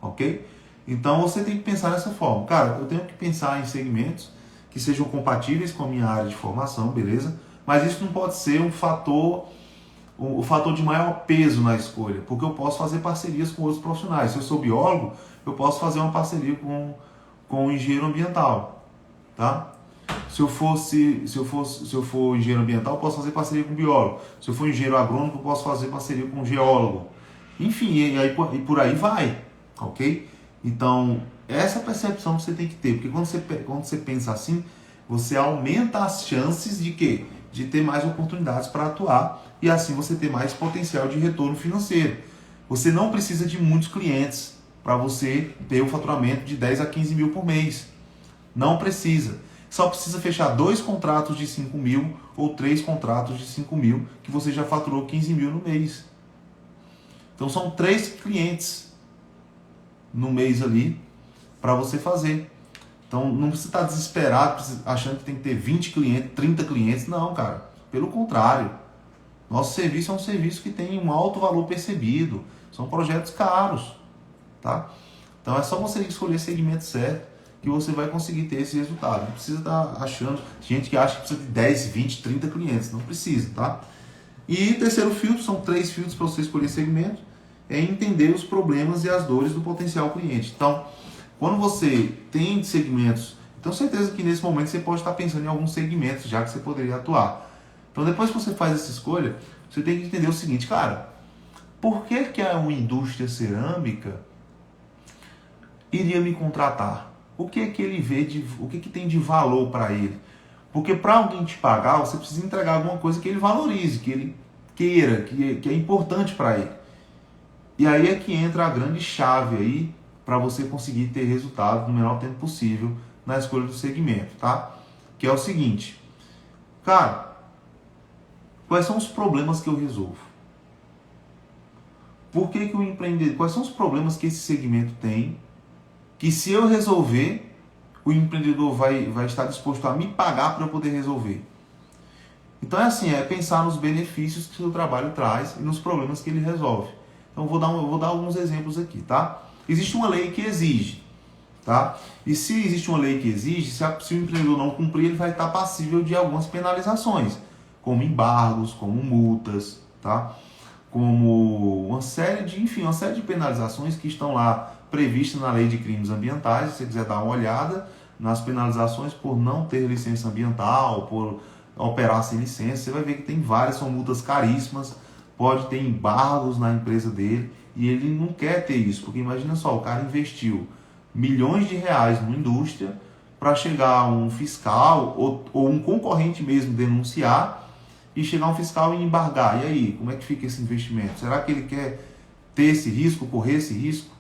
Ok? Então você tem que pensar dessa forma. Cara, eu tenho que pensar em segmentos que sejam compatíveis com a minha área de formação, beleza? Mas isso não pode ser um fator, o fator de maior peso na escolha, porque eu posso fazer parcerias com outros profissionais. Se eu sou biólogo, eu posso fazer uma parceria com um engenheiro ambiental, tá? Se eu for engenheiro ambiental, eu posso fazer parceria com biólogo. Se eu for engenheiro agrônomo, eu posso fazer parceria com geólogo. Enfim, e por aí vai, ok? Então, essa percepção que você tem que ter, porque quando você pensa assim, você aumenta as chances de quê? De ter mais oportunidades para atuar e assim você ter mais potencial de retorno financeiro. Você não precisa de muitos clientes para você ter um faturamento de 10 a 15 mil por mês. Não precisa. Só precisa fechar 2 contratos de 5 mil ou 3 contratos de 5 mil que você já faturou 15 mil no mês. Então são 3 clientes no mês ali para você fazer. Então não precisa estar desesperado achando que tem que ter 20 clientes, 30 clientes. Não, cara. Pelo contrário. Nosso serviço é um serviço que tem um alto valor percebido. São projetos caros. Tá? Então é só você escolher o segmento certo que você vai conseguir ter esse resultado. Não precisa estar achando, gente que acha que precisa de 10, 20, 30 clientes. Não precisa, tá? E terceiro filtro, são 3 filtros para você escolher segmento, é entender os problemas e as dores do potencial cliente. Então, quando você tem segmentos, tenho certeza que nesse momento você pode estar pensando em alguns segmentos já que você poderia atuar. Então, depois que você faz essa escolha, você tem que entender o seguinte, cara, por que uma indústria cerâmica iria me contratar? O que é que ele vê, o que tem de valor para ele? Porque para alguém te pagar, você precisa entregar alguma coisa que ele valorize, que ele queira, que é importante para ele. E aí é que entra a grande chave aí para você conseguir ter resultado no menor tempo possível na escolha do segmento, tá? Que é o seguinte, cara, quais são os problemas que eu resolvo? Por que o empreendedor, quais são os problemas que esse segmento tem, que se eu resolver, o empreendedor vai estar disposto a me pagar para eu poder resolver? Então é assim, é pensar nos benefícios que o seu trabalho traz e nos problemas que ele resolve. Então eu vou dar alguns exemplos aqui, tá? Existe uma lei que exige, tá? E se existe uma lei que exige, se o empreendedor não cumprir, ele vai estar passível de algumas penalizações, como embargos, como multas, tá? Como uma série de penalizações que estão lá previstas na Lei de Crimes Ambientais. Se você quiser dar uma olhada nas penalizações por não ter licença ambiental, por operar sem licença, você vai ver que tem várias, são multas caríssimas, pode ter embargos na empresa dele, e ele não quer ter isso, porque imagina só, o cara investiu milhões de reais numa indústria para chegar um fiscal ou um concorrente mesmo denunciar e chegar um fiscal e embargar. E aí, como é que fica esse investimento? Será que ele quer ter esse risco, correr esse risco?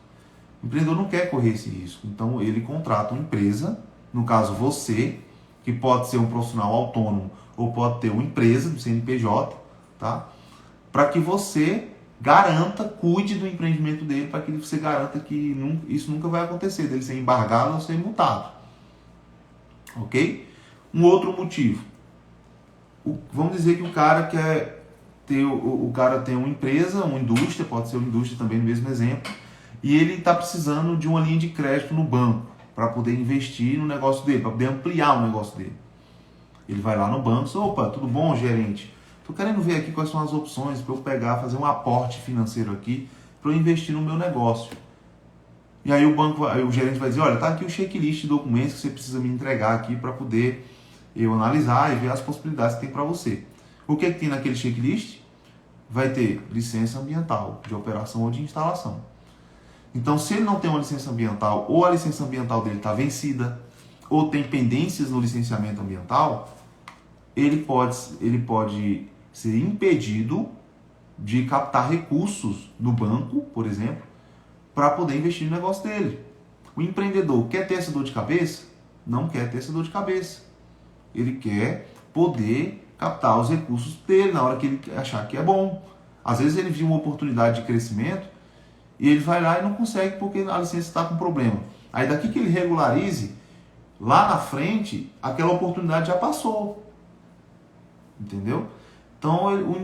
O empreendedor não quer correr esse risco, então ele contrata uma empresa, no caso você, que pode ser um profissional autônomo ou pode ter uma empresa do CNPJ, tá? Para que você garanta, cuide do empreendimento dele, para que você garanta que isso nunca vai acontecer, dele ser embargado ou ser multado. Ok? Um outro motivo. Vamos dizer que o cara quer ter, o cara tem uma empresa, uma indústria, pode ser uma indústria também no mesmo exemplo, e ele está precisando de uma linha de crédito no banco para poder investir no negócio dele, para poder ampliar o negócio dele. Ele vai lá no banco e diz, opa, tudo bom, gerente? Estou querendo ver aqui quais são as opções para eu pegar, fazer um aporte financeiro aqui para eu investir no meu negócio. E aí o gerente vai dizer, olha, tá aqui o checklist de documentos que você precisa me entregar aqui para poder eu analisar e ver as possibilidades que tem para você. O que tem naquele checklist? Vai ter licença ambiental de operação ou de instalação. Então, se ele não tem uma licença ambiental, ou a licença ambiental dele está vencida, ou tem pendências no licenciamento ambiental, ele pode ser impedido de captar recursos no banco, por exemplo, para poder investir no negócio dele. O empreendedor quer ter essa dor de cabeça? Não quer ter essa dor de cabeça. Ele quer poder captar os recursos dele na hora que ele achar que é bom. Às vezes ele viu uma oportunidade de crescimento e ele vai lá e não consegue porque a licença está com problema. Aí daqui que ele regularize, lá na frente, aquela oportunidade já passou. Entendeu? Então o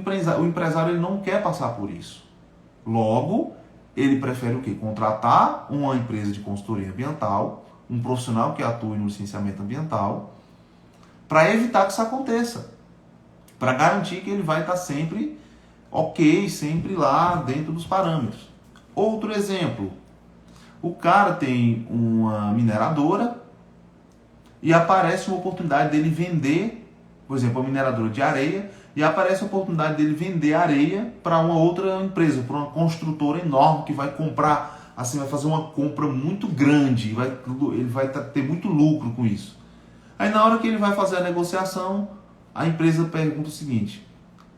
empresário ele não quer passar por isso. Logo, ele prefere o quê? Contratar uma empresa de consultoria ambiental, um profissional que atue no licenciamento ambiental, para evitar que isso aconteça. Para garantir que ele vai estar sempre ok, sempre lá dentro dos parâmetros. Outro exemplo, o cara tem uma mineradora e aparece uma oportunidade dele vender, por exemplo, uma mineradora de areia, e aparece a oportunidade dele vender areia para uma outra empresa, para uma construtora enorme que vai comprar, assim, vai fazer uma compra muito grande, ele vai ter muito lucro com isso. Aí na hora que ele vai fazer a negociação, a empresa pergunta o seguinte: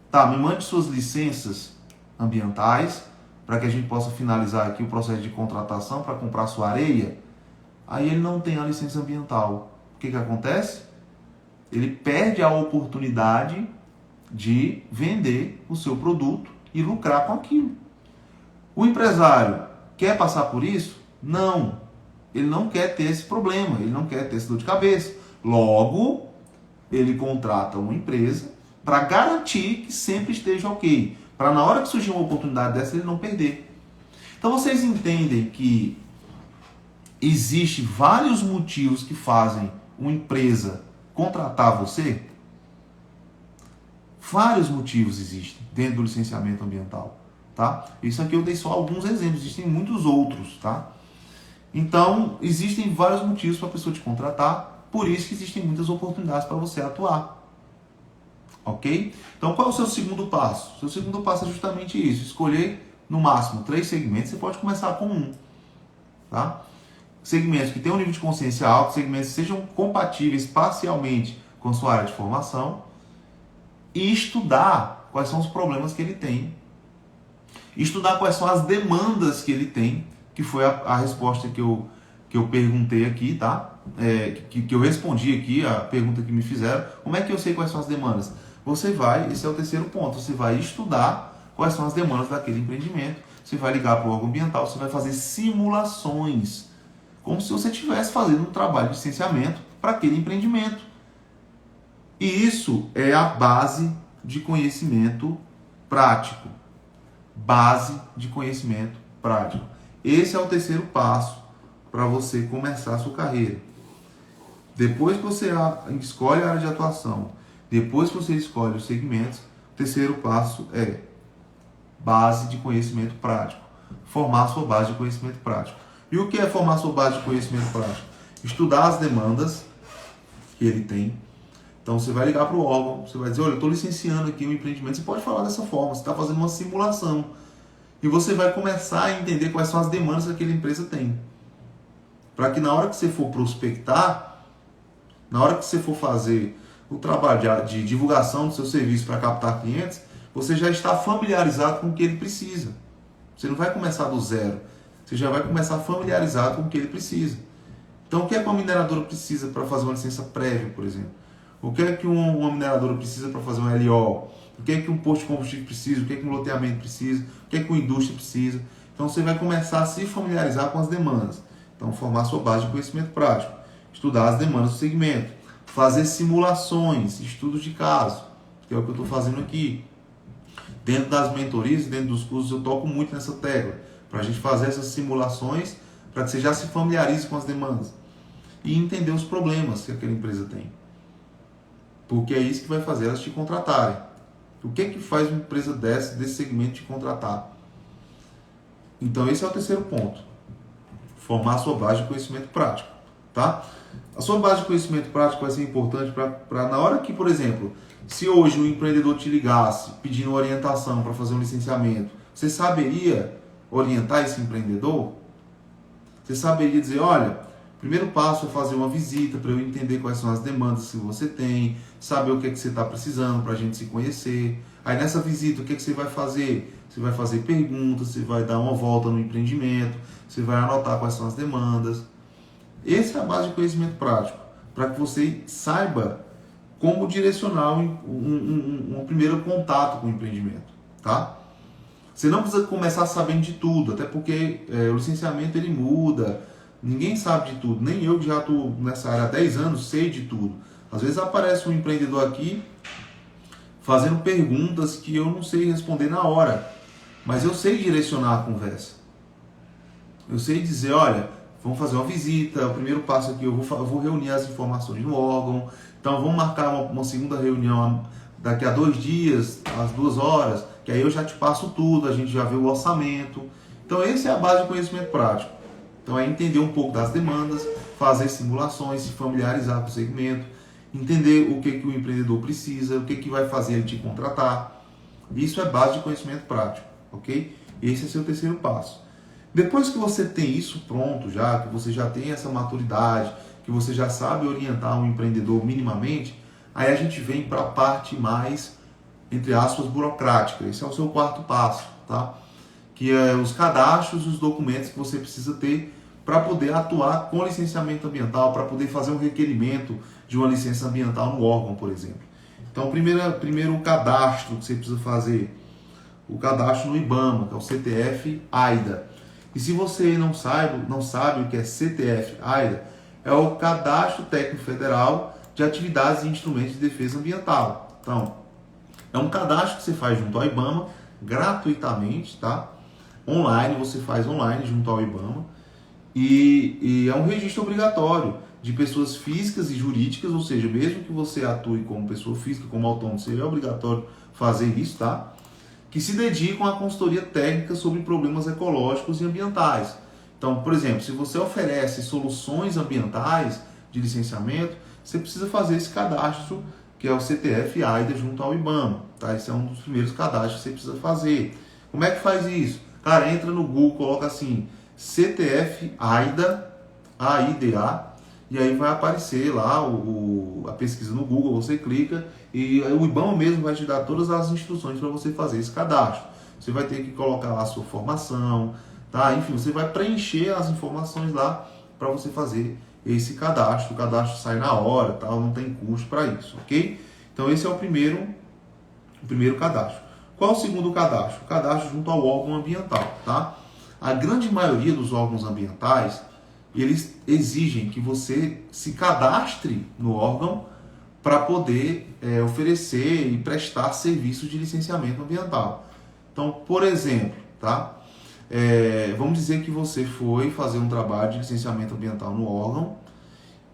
tá, me mande suas licenças ambientais para que a gente possa finalizar aqui o processo de contratação para comprar sua areia. Aí ele não tem a licença ambiental. O que acontece? Ele perde a oportunidade de vender o seu produto e lucrar com aquilo. O empresário quer passar por isso? Não. Ele não quer ter esse problema, ele não quer ter esse dor de cabeça. Logo, ele contrata uma empresa para garantir que sempre esteja ok. Para na hora que surgir uma oportunidade dessa, ele não perder. Então vocês entendem que existe vários motivos que fazem uma empresa contratar você? Vários motivos existem dentro do licenciamento ambiental, tá? Isso aqui eu dei só alguns exemplos, existem muitos outros, tá? Então, existem vários motivos para a pessoa te contratar, por isso que existem muitas oportunidades para você atuar. Ok? Então, qual é o seu segundo passo? O seu segundo passo é justamente isso, escolher no máximo 3 segmentos, você pode começar com um, tá? Segmentos que tenham um nível de consciência alto, segmentos que sejam compatíveis parcialmente com sua área de formação, e estudar quais são os problemas que ele tem, estudar quais são as demandas que ele tem, que foi a resposta que eu perguntei aqui, tá? Que eu respondi aqui, a pergunta que me fizeram. Como é que eu sei quais são as demandas? Você vai, esse é o terceiro ponto, você vai estudar quais são as demandas daquele empreendimento, você vai ligar para o órgão ambiental, você vai fazer simulações, como se você estivesse fazendo um trabalho de licenciamento para aquele empreendimento. E isso é a base de conhecimento prático. Base de conhecimento prático. Esse é o terceiro passo para você começar a sua carreira. Depois que você escolhe a área de atuação, depois que você escolhe os segmentos, o terceiro passo é base de conhecimento prático. Formar a sua base de conhecimento prático. E o que é formar a sua base de conhecimento prático? Estudar as demandas que ele tem. Então você vai ligar para o órgão, você vai dizer, olha, eu estou licenciando aqui um empreendimento. Você pode falar dessa forma, você está fazendo uma simulação. E você vai começar a entender quais são as demandas que aquela empresa tem. Para que na hora que você for prospectar, na hora que você for fazer o trabalho de divulgação do seu serviço para captar clientes, você já está familiarizado com o que ele precisa. Você não vai começar do zero. Você já vai começar familiarizado com o que ele precisa. Então o que é que uma mineradora precisa para fazer uma licença prévia, por exemplo? O que é que uma mineradora precisa para fazer um LO? O que é que um posto de combustível precisa? O que é que um loteamento precisa? O que é que uma indústria precisa? Então você vai começar a se familiarizar com as demandas. Então formar sua base de conhecimento prático. Estudar as demandas do segmento. Fazer simulações, estudos de caso, que é o que eu estou fazendo aqui. Dentro das mentorias, dentro dos cursos, eu toco muito nessa tecla. Para a gente fazer essas simulações, para que você já se familiarize com as demandas. E entender os problemas que aquela empresa tem. Porque é isso que vai fazer elas te contratarem. O que é que faz uma empresa desse segmento te contratar? Então esse é o terceiro ponto. Formar a sua base de conhecimento prático. Tá? A sua base de conhecimento prático vai ser importante para na hora que, por exemplo, se hoje o empreendedor te ligasse pedindo orientação para fazer um licenciamento, você saberia orientar esse empreendedor? Você saberia dizer, olha, o primeiro passo é fazer uma visita para eu entender quais são as demandas que você tem, saber o que é que você está precisando para a gente se conhecer. Aí nessa visita, o que você vai fazer? Você vai fazer perguntas, você vai dar uma volta no empreendimento, você vai anotar quais são as demandas. Essa é a base de conhecimento prático, para que você saiba como direcionar um primeiro contato com o empreendimento, tá? Você não precisa começar sabendo de tudo, até porque o licenciamento ele muda, ninguém sabe de tudo, nem eu que já estou nessa área há 10 anos sei de tudo. Às vezes aparece um empreendedor aqui fazendo perguntas que eu não sei responder na hora, mas eu sei direcionar a conversa. Eu sei dizer, olha, vamos fazer uma visita, o primeiro passo aqui eu vou reunir as informações no órgão, então vamos marcar uma segunda reunião daqui a 2 dias, às 2 horas, que aí eu já te passo tudo, a gente já vê o orçamento. Então essa é a base de conhecimento prático. Então é entender um pouco das demandas, fazer simulações, se familiarizar com o segmento, entender o que o empreendedor precisa, o que vai fazer ele te contratar. Isso é base de conhecimento prático, ok? Esse é seu terceiro passo. Depois que você tem isso pronto já, que você já tem essa maturidade, que você já sabe orientar um empreendedor minimamente, aí a gente vem para a parte mais, entre aspas, burocrática. Esse é o seu quarto passo, tá? Que é os cadastros e os documentos que você precisa ter para poder atuar com licenciamento ambiental, para poder fazer um requerimento de uma licença ambiental no órgão, por exemplo. Então, primeiro o cadastro que você precisa fazer, o cadastro no IBAMA, que é o CTF-AIDA. E se você não sabe o que é CTF-AIDA, é o Cadastro Técnico Federal de Atividades e Instrumentos de Defesa Ambiental. Então, é um cadastro que você faz junto ao IBAMA, gratuitamente, tá? Online, você faz online junto ao IBAMA. E é um registro obrigatório de pessoas físicas e jurídicas, ou seja, mesmo que você atue como pessoa física, como autônomo, seria obrigatório fazer isso, tá? Que se dedicam à consultoria técnica sobre problemas ecológicos e ambientais. Então, por exemplo, se você oferece soluções ambientais de licenciamento, você precisa fazer esse cadastro, que é o CTF-AIDA junto ao IBAMA. Tá? Esse é um dos primeiros cadastros que você precisa fazer. Como é que faz isso? Cara, entra no Google, coloca assim, CTF-AIDA, AIDA, e aí vai aparecer lá a pesquisa no Google, você clica e o IBAMA mesmo vai te dar todas as instruções para você fazer esse cadastro. Você vai ter que colocar lá a sua formação, tá? Enfim, você vai preencher as informações lá para você fazer esse cadastro. O cadastro sai na hora, tal, não tem custo para isso, ok? Então esse é o primeiro cadastro. Qual é o segundo cadastro? O cadastro junto ao órgão ambiental, tá? A grande maioria dos órgãos ambientais, eles exigem que você se cadastre no órgão para poder oferecer e prestar serviços de licenciamento ambiental. Então, por exemplo, tá? Vamos dizer que você foi fazer um trabalho de licenciamento ambiental no órgão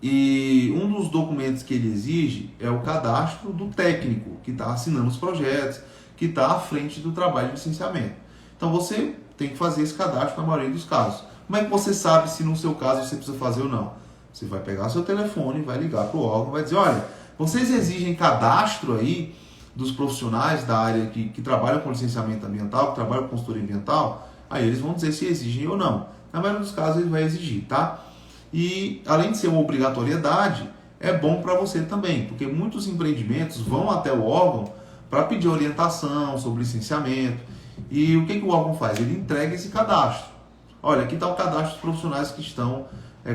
e um dos documentos que ele exige é o cadastro do técnico que está assinando os projetos, que está à frente do trabalho de licenciamento. Então, você tem que fazer esse cadastro na maioria dos casos. Como é que você sabe se no seu caso você precisa fazer ou não? Você vai pegar seu telefone, vai ligar para o órgão, vai dizer, olha, vocês exigem cadastro aí dos profissionais da área que trabalham com licenciamento ambiental, que trabalham com consultoria ambiental? Aí eles vão dizer se exigem ou não. Na maioria dos casos ele vai exigir, tá? E além de ser uma obrigatoriedade, é bom para você também, porque muitos empreendimentos vão até o órgão para pedir orientação sobre licenciamento. E o que o órgão faz? Ele entrega esse cadastro. Olha, aqui está o cadastro dos profissionais que estão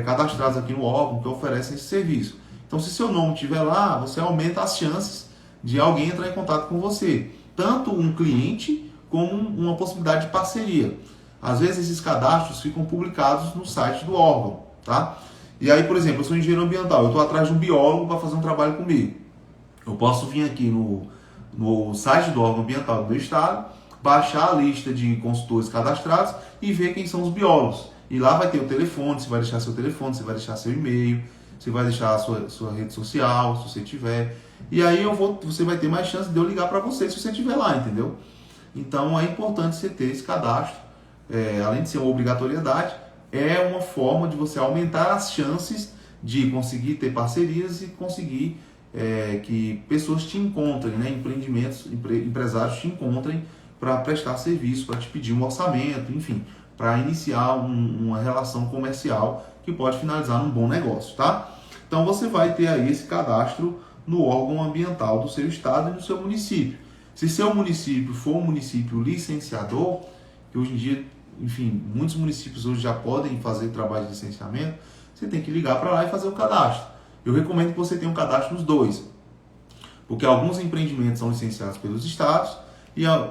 cadastrados aqui no órgão, que oferecem esse serviço. Então, se seu nome estiver lá, você aumenta as chances de alguém entrar em contato com você. Tanto um cliente, como uma possibilidade de parceria. Às vezes, esses cadastros ficam publicados no site do órgão, tá? E aí, por exemplo, eu sou engenheiro ambiental, eu estou atrás de um biólogo para fazer um trabalho comigo. Eu posso vir aqui no site do órgão ambiental do meu estado, baixar a lista de consultores cadastrados e ver quem são os biólogos. E lá vai ter o telefone, você vai deixar seu telefone, você vai deixar seu e-mail, você vai deixar a sua rede social, se você tiver. E aí você vai ter mais chance de eu ligar para você se você estiver lá, entendeu? Então é importante você ter esse cadastro. Além de ser uma obrigatoriedade, é uma forma de você aumentar as chances de conseguir ter parcerias e conseguir que pessoas te encontrem, né? Empresários te encontrem para prestar serviço, para te pedir um orçamento, enfim, para iniciar uma relação comercial que pode finalizar num bom negócio, tá? Então você vai ter aí esse cadastro no órgão ambiental do seu estado e do seu município. Se seu município for um município licenciador, que hoje em dia, enfim, muitos municípios hoje já podem fazer trabalho de licenciamento, você tem que ligar para lá e fazer o cadastro. Eu recomendo que você tenha um cadastro nos dois, porque alguns empreendimentos são licenciados pelos estados,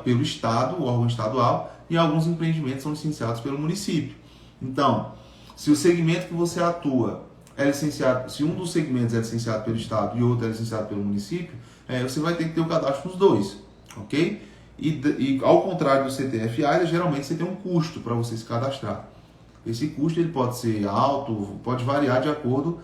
pelo estado, o órgão estadual, e alguns empreendimentos são licenciados pelo município. Então, se o segmento que você atua é licenciado, se um dos segmentos é licenciado pelo estado e outro é licenciado pelo município, você vai ter que ter o cadastro nos dois, ok? E ao contrário do CTF-AIDA, geralmente você tem um custo para você se cadastrar. Esse custo ele pode ser alto, pode variar de acordo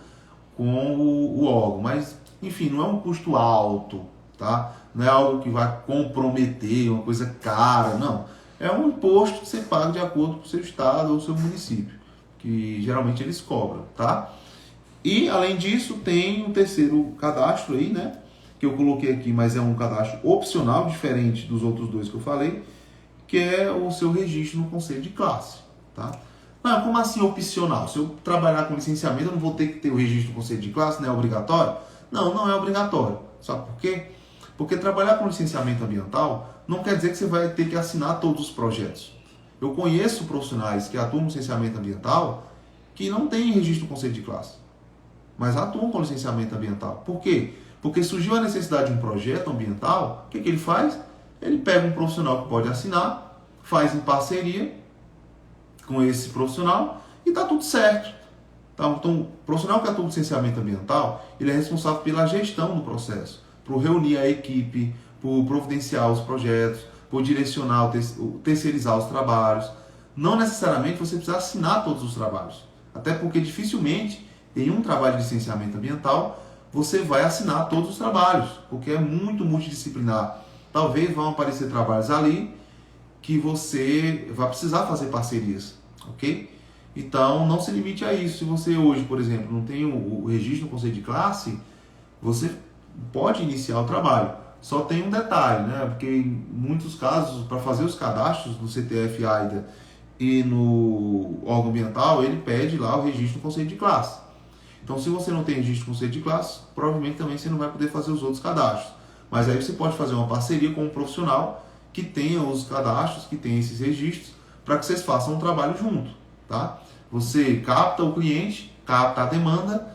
com o órgão, mas enfim, não é um custo alto, tá? Não é algo que vai comprometer, uma coisa cara, não. É um imposto que você paga de acordo com o seu estado ou o seu município, que geralmente eles cobram, tá? E além disso tem um terceiro cadastro aí, né? Que eu coloquei aqui, mas é um cadastro opcional, diferente dos outros dois que eu falei, que é o seu registro no conselho de classe, tá? Não, como assim opcional? Se eu trabalhar com licenciamento, eu não vou ter que ter o registro no conselho de classe, não é obrigatório? Não, não é obrigatório. Sabe por quê? Porque trabalhar com licenciamento ambiental não quer dizer que você vai ter que assinar todos os projetos. Eu conheço profissionais que atuam no licenciamento ambiental que não têm registro no conselho de classe, mas atuam com licenciamento ambiental. Por quê? Porque surgiu a necessidade de um projeto ambiental, o que ele faz? Ele pega um profissional que pode assinar, faz em parceria com esse profissional e está tudo certo. Tá? Então, o profissional que atua no licenciamento ambiental, ele é responsável pela gestão do processo, por reunir a equipe, por providenciar os projetos, por direcionar, terceirizar os trabalhos. Não necessariamente você precisa assinar todos os trabalhos, até porque dificilmente em um trabalho de licenciamento ambiental você vai assinar todos os trabalhos, porque é muito multidisciplinar. Talvez vão aparecer trabalhos ali que você vai precisar fazer parcerias, ok? Então, não se limite a isso. Se você hoje, por exemplo, não tem o registro no conselho de classe, você pode iniciar o trabalho. Só tem um detalhe, né? Porque em muitos casos, para fazer os cadastros no CTF-AIDA e no órgão ambiental, ele pede lá o registro no conselho de classe. Então, se você não tem registro no conselho de classe, provavelmente também você não vai poder fazer os outros cadastros. Mas aí você pode fazer uma parceria com um profissional que tenha os cadastros, que tenha esses registros, para que vocês façam um trabalho junto, tá? Você capta o cliente, capta a demanda,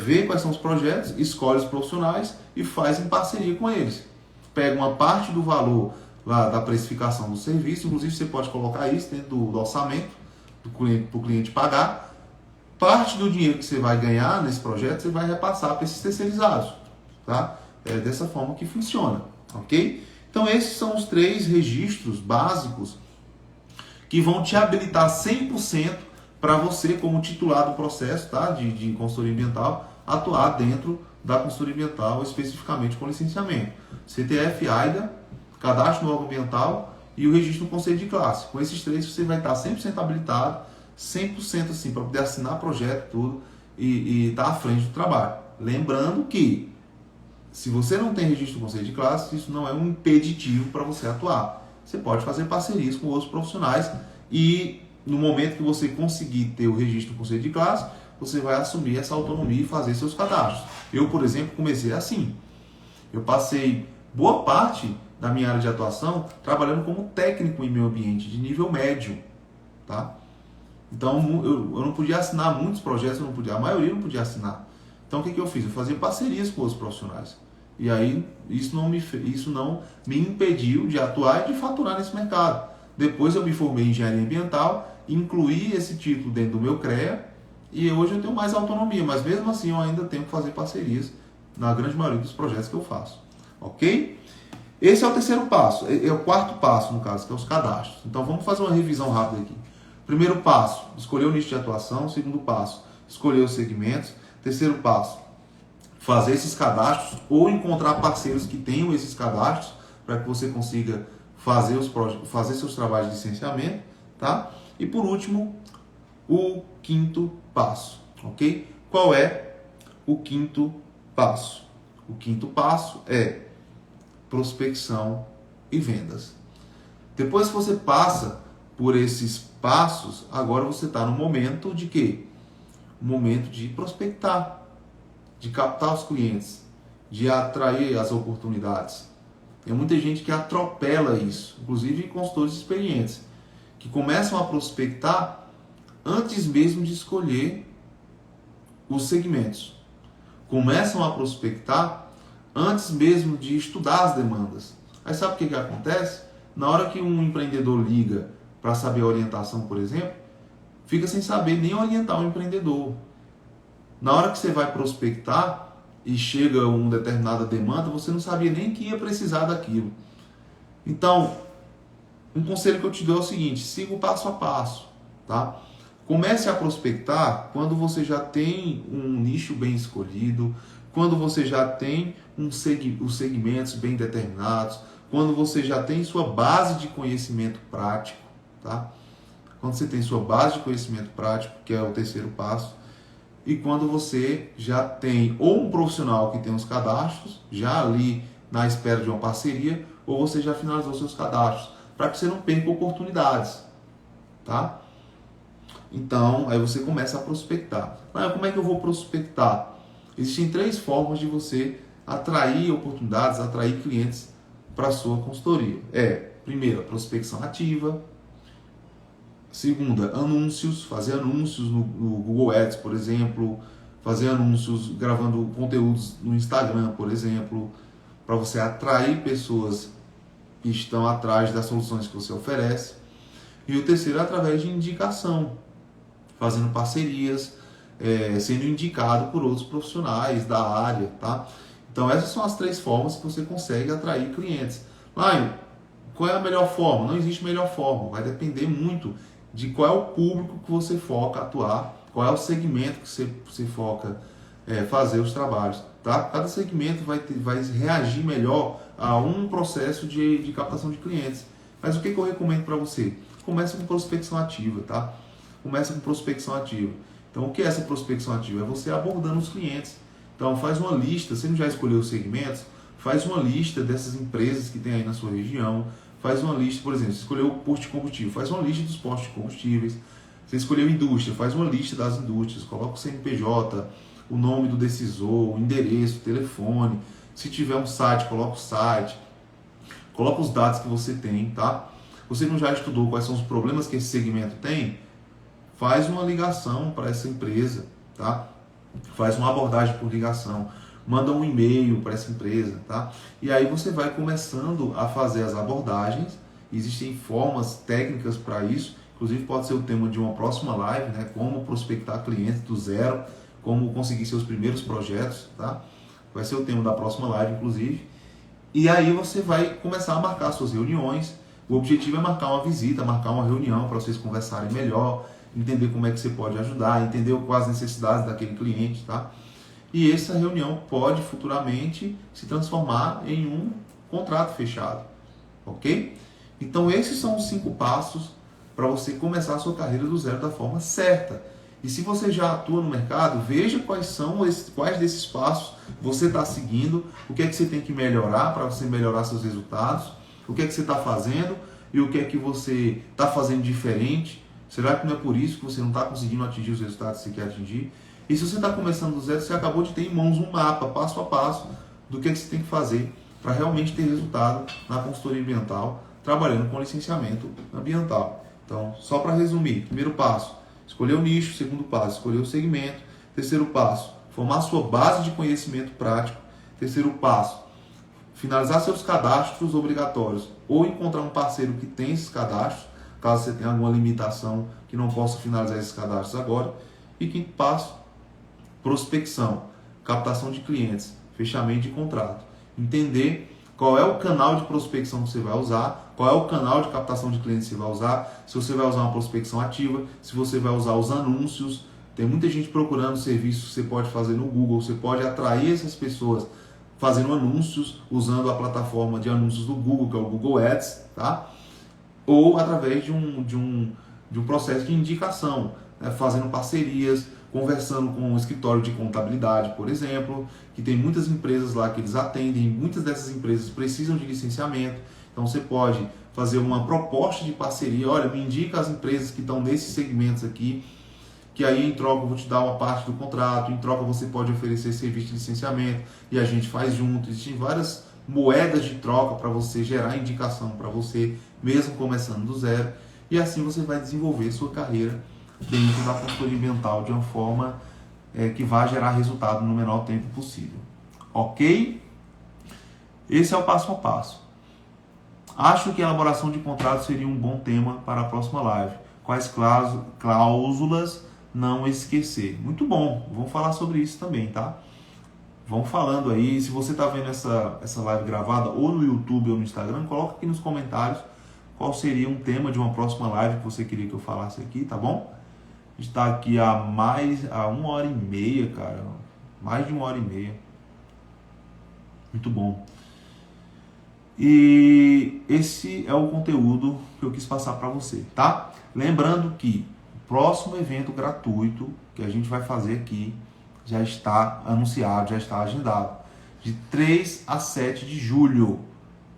vê quais são os projetos, escolhe os profissionais e faz em parceria com eles. Pega uma parte do valor lá da precificação do serviço, inclusive você pode colocar isso dentro do orçamento do cliente, para o cliente pagar. Parte do dinheiro que você vai ganhar nesse projeto, você vai repassar para esses terceirizados, tá? É dessa forma que funciona, ok? Então esses são os 3 registros básicos que vão te habilitar 100% para você, como titular do processo, tá? de consultoria ambiental, atuar dentro da consultoria ambiental, especificamente com licenciamento. CTF-AIDA, cadastro no órgão ambiental e o registro no conselho de classe. Com esses 3 você vai estar 100% habilitado, 100% assim, para poder assinar projeto tudo e estar à frente do trabalho. Lembrando que, se você não tem registro no conselho de classe, isso não é um impeditivo para você atuar. Você pode fazer parcerias com outros profissionais e no momento que você conseguir ter o registro no conselho de classe, você vai assumir essa autonomia e fazer seus cadastros. Eu, por exemplo, comecei assim. Eu passei boa parte da minha área de atuação trabalhando como técnico em meio ambiente, de nível médio, tá? Então, eu não podia assinar muitos projetos, a maioria não podia assinar. Então, o que eu fiz? Eu fazia parcerias com os profissionais. E aí, isso não me impediu de atuar e de faturar nesse mercado. Depois eu me formei em engenharia ambiental, incluí esse título dentro do meu CREA e hoje eu tenho mais autonomia, mas mesmo assim eu ainda tenho que fazer parcerias na grande maioria dos projetos que eu faço. Ok? Esse é o terceiro passo, é o quarto passo no caso, que é os cadastros. Então vamos fazer uma revisão rápida aqui. Primeiro passo, escolher o nicho de atuação. Segundo passo, escolher os segmentos. Terceiro passo, fazer esses cadastros ou encontrar parceiros que tenham esses cadastros para que você consiga fazer seus trabalhos de licenciamento, tá? E por último, o quinto passo, ok? Qual é o quinto passo? O quinto passo é prospecção e vendas. Depois que você passa por esses passos, agora você está no momento de quê? O momento de prospectar, de captar os clientes, de atrair as oportunidades, Tem muita gente que atropela isso, inclusive consultores experientes, que começam a prospectar antes mesmo de escolher os segmentos. Começam a prospectar antes mesmo de estudar as demandas. Aí sabe o que acontece? Na hora que um empreendedor liga para saber a orientação, por exemplo, fica sem saber nem orientar o empreendedor. Na hora que você vai prospectar e chega uma determinada demanda, você não sabia nem que ia precisar daquilo. Então, um conselho que eu te dou é o seguinte: siga o passo a passo, tá? Comece a prospectar quando você já tem um nicho bem escolhido, quando você já tem os segmentos bem determinados, quando você já tem sua base de conhecimento prático, tá? Quando você tem sua base de conhecimento prático, que é o terceiro passo, e quando você já tem ou um profissional que tem os cadastros, já ali na espera de uma parceria, ou você já finalizou seus cadastros, para que você não perca oportunidades, tá? Então, aí você começa a prospectar. Ah, como é que eu vou prospectar? Existem 3 formas de você atrair oportunidades, atrair clientes para a sua consultoria. Primeiro, a prospecção ativa. Segunda, anúncios, fazer anúncios no Google Ads, por exemplo, fazer anúncios gravando conteúdos no Instagram, por exemplo, para você atrair pessoas que estão atrás das soluções que você oferece. E o terceiro é através de indicação, fazendo parcerias, sendo indicado por outros profissionais da área, tá? Então essas são as 3 formas que você consegue atrair clientes. Qual é a melhor forma? Não existe melhor forma, vai depender muito de qual é o público que você foca atuar, qual é o segmento que você foca fazer os trabalhos, tá? Cada segmento vai reagir melhor a um processo de captação de clientes. Mas o que eu recomendo para você? Comece com prospecção ativa, tá? Começa com prospecção ativa. Então, o que é essa prospecção ativa? É você abordando os clientes. Então, faz uma lista, você não já escolheu os segmentos? Faz uma lista dessas empresas que tem aí na sua região. Faz uma lista, por exemplo, você escolheu o posto de combustível, faz uma lista dos postos de combustíveis. Você escolheu indústria, faz uma lista das indústrias, coloca o CNPJ, o nome do decisor, o endereço, o telefone. Se tiver um site, coloca o site. Coloca os dados que você tem, tá? Você não já estudou quais são os problemas que esse segmento tem? Faz uma ligação para essa empresa, tá? Faz uma abordagem por ligação, manda um e-mail para essa empresa, tá? E aí você vai começando a fazer as abordagens. Existem formas técnicas para isso, inclusive pode ser o tema de uma próxima live, né? Como prospectar clientes do zero, como conseguir seus primeiros projetos, tá? Vai ser o tema da próxima live, inclusive. E aí você vai começar a marcar suas reuniões. O objetivo é marcar uma visita, marcar uma reunião para vocês conversarem melhor, entender como é que você pode ajudar, entender quais as necessidades daquele cliente, tá? E essa reunião pode futuramente se transformar em um contrato fechado, ok? Então esses são os 5 passos para você começar a sua carreira do zero da forma certa. E se você já atua no mercado, veja quais desses passos você está seguindo, o que é que você tem que melhorar para você melhorar seus resultados, o que é que você está fazendo e o que é que você está fazendo diferente. Será que não é por isso que você não está conseguindo atingir os resultados que você quer atingir? E se você está começando do zero, você acabou de ter em mãos um mapa, passo a passo, do que você tem que fazer para realmente ter resultado na consultoria ambiental, trabalhando com licenciamento ambiental. Então, só para resumir, primeiro passo, escolher o nicho. Segundo passo, escolher o segmento. Terceiro passo, formar sua base de conhecimento prático. Terceiro passo, finalizar seus cadastros obrigatórios ou encontrar um parceiro que tem esses cadastros, caso você tenha alguma limitação que não possa finalizar esses cadastros agora. E quinto passo, prospecção, captação de clientes, fechamento de contrato. Entender qual é o canal de prospecção que você vai usar, qual é o canal de captação de clientes que você vai usar, se você vai usar uma prospecção ativa, se você vai usar os anúncios. Tem muita gente procurando serviços que você pode fazer no Google, você pode atrair essas pessoas fazendo anúncios, usando a plataforma de anúncios do Google, que é o Google Ads, tá? Ou através de um processo de indicação, né? Fazendo parcerias, conversando com um escritório de contabilidade, por exemplo, que tem muitas empresas lá que eles atendem, muitas dessas empresas precisam de licenciamento, então você pode fazer uma proposta de parceria. Olha, me indica as empresas que estão nesses segmentos aqui, que aí em troca eu vou te dar uma parte do contrato, em troca você pode oferecer serviço de licenciamento e a gente faz junto. Existem várias moedas de troca para você gerar indicação para você, mesmo começando do zero. E assim você vai desenvolver sua carreira dentro da consultoria ambiental de uma forma que vai gerar resultado no menor tempo possível. Ok? Esse é o passo a passo. Acho que a elaboração de contratos seria um bom tema para a próxima live. Quais cláusulas não esquecer? Muito bom, vamos falar sobre isso também, tá? Vão falando aí. Se você está vendo essa live gravada ou no YouTube ou no Instagram, coloca aqui nos comentários qual seria um tema de uma próxima live que você queria que eu falasse aqui, tá bom? A gente está aqui há 1h30, cara. Mais de 1h30. Muito bom. E esse é o conteúdo que eu quis passar para você, tá? Lembrando que o próximo evento gratuito que a gente vai fazer aqui já está anunciado, já está agendado. De 3 a 7 de julho.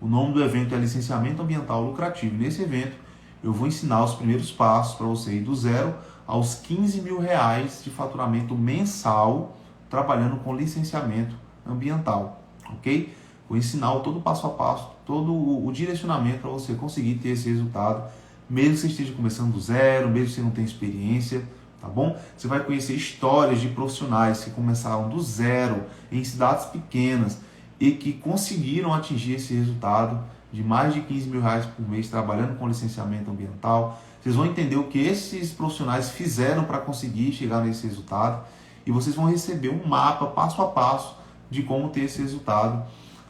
O nome do evento é Licenciamento Ambiental Lucrativo. Nesse evento eu vou ensinar os primeiros passos para você ir do zero aos 15 mil reais de faturamento mensal trabalhando com licenciamento ambiental, ok? Vou ensinar todo o passo a passo, todo o direcionamento para você conseguir ter esse resultado, mesmo que você esteja começando do zero, mesmo que você não tenha experiência, tá bom? Você vai conhecer histórias de profissionais que começaram do zero em cidades pequenas e que conseguiram atingir esse resultado de mais de 15 mil reais por mês trabalhando com licenciamento ambiental. Vocês vão entender o que esses profissionais fizeram para conseguir chegar nesse resultado e vocês vão receber um mapa passo a passo de como ter esse resultado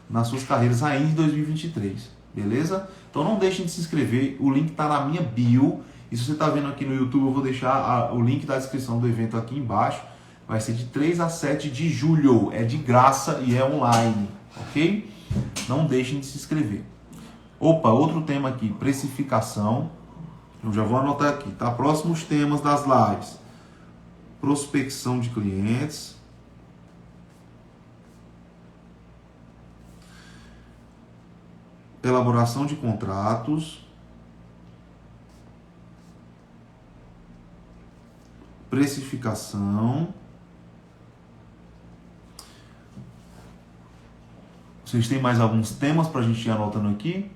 nas suas carreiras ainda em 2023, beleza? Então não deixem de se inscrever, o link está na minha bio, e se você está vendo aqui no YouTube, eu vou deixar o link da descrição do evento aqui embaixo. Vai ser de 3 a 7 de julho, é de graça e é online, ok? Não deixem de se inscrever. Opa, outro tema aqui, precificação, eu já vou anotar aqui, tá? Próximos temas das lives: prospecção de clientes, elaboração de contratos, precificação. Vocês têm mais alguns temas para a gente ir anotando aqui?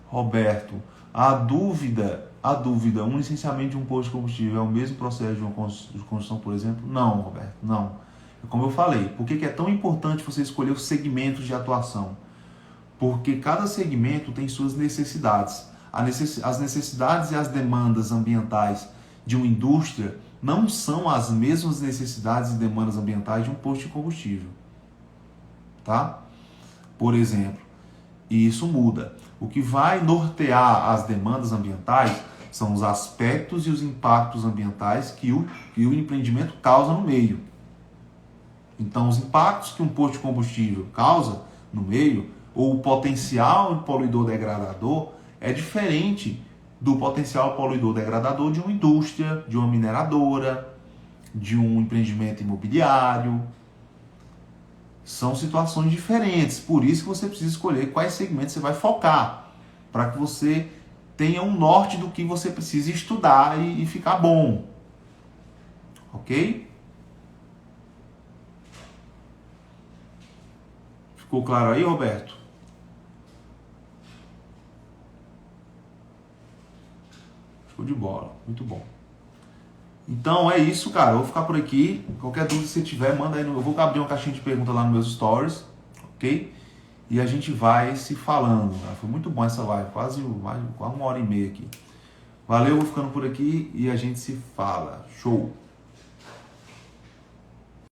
Roberto, a dúvida, um licenciamento de um posto de combustível é o mesmo processo de uma construção, por exemplo? Não, Roberto, não. Como eu falei, por que é tão importante você escolher os segmentos de atuação? Porque cada segmento tem suas necessidades. As necessidades e as demandas ambientais de uma indústria não são as mesmas necessidades e demandas ambientais de um posto de combustível. Tá? Por exemplo, e isso muda. O que vai nortear as demandas ambientais são os aspectos e os impactos ambientais que o empreendimento causa no meio. Então, os impactos que um posto de combustível causa no meio, ou o potencial poluidor degradador, é diferente do potencial poluidor degradador de uma indústria, de uma mineradora, de um empreendimento imobiliário. São situações diferentes, por isso que você precisa escolher quais segmentos você vai focar, para que você tenha um norte do que você precisa estudar e ficar bom. Ok? Ficou claro aí, Roberto? Show de bola, muito bom. Então é isso, cara. Eu vou ficar por aqui. Qualquer dúvida que você tiver, manda aí. Eu vou abrir uma caixinha de perguntas lá nos meus stories, ok? E a gente vai se falando. Cara. Foi muito bom essa live, quase 1h30 aqui. Valeu, vou ficando por aqui e a gente se fala. Show!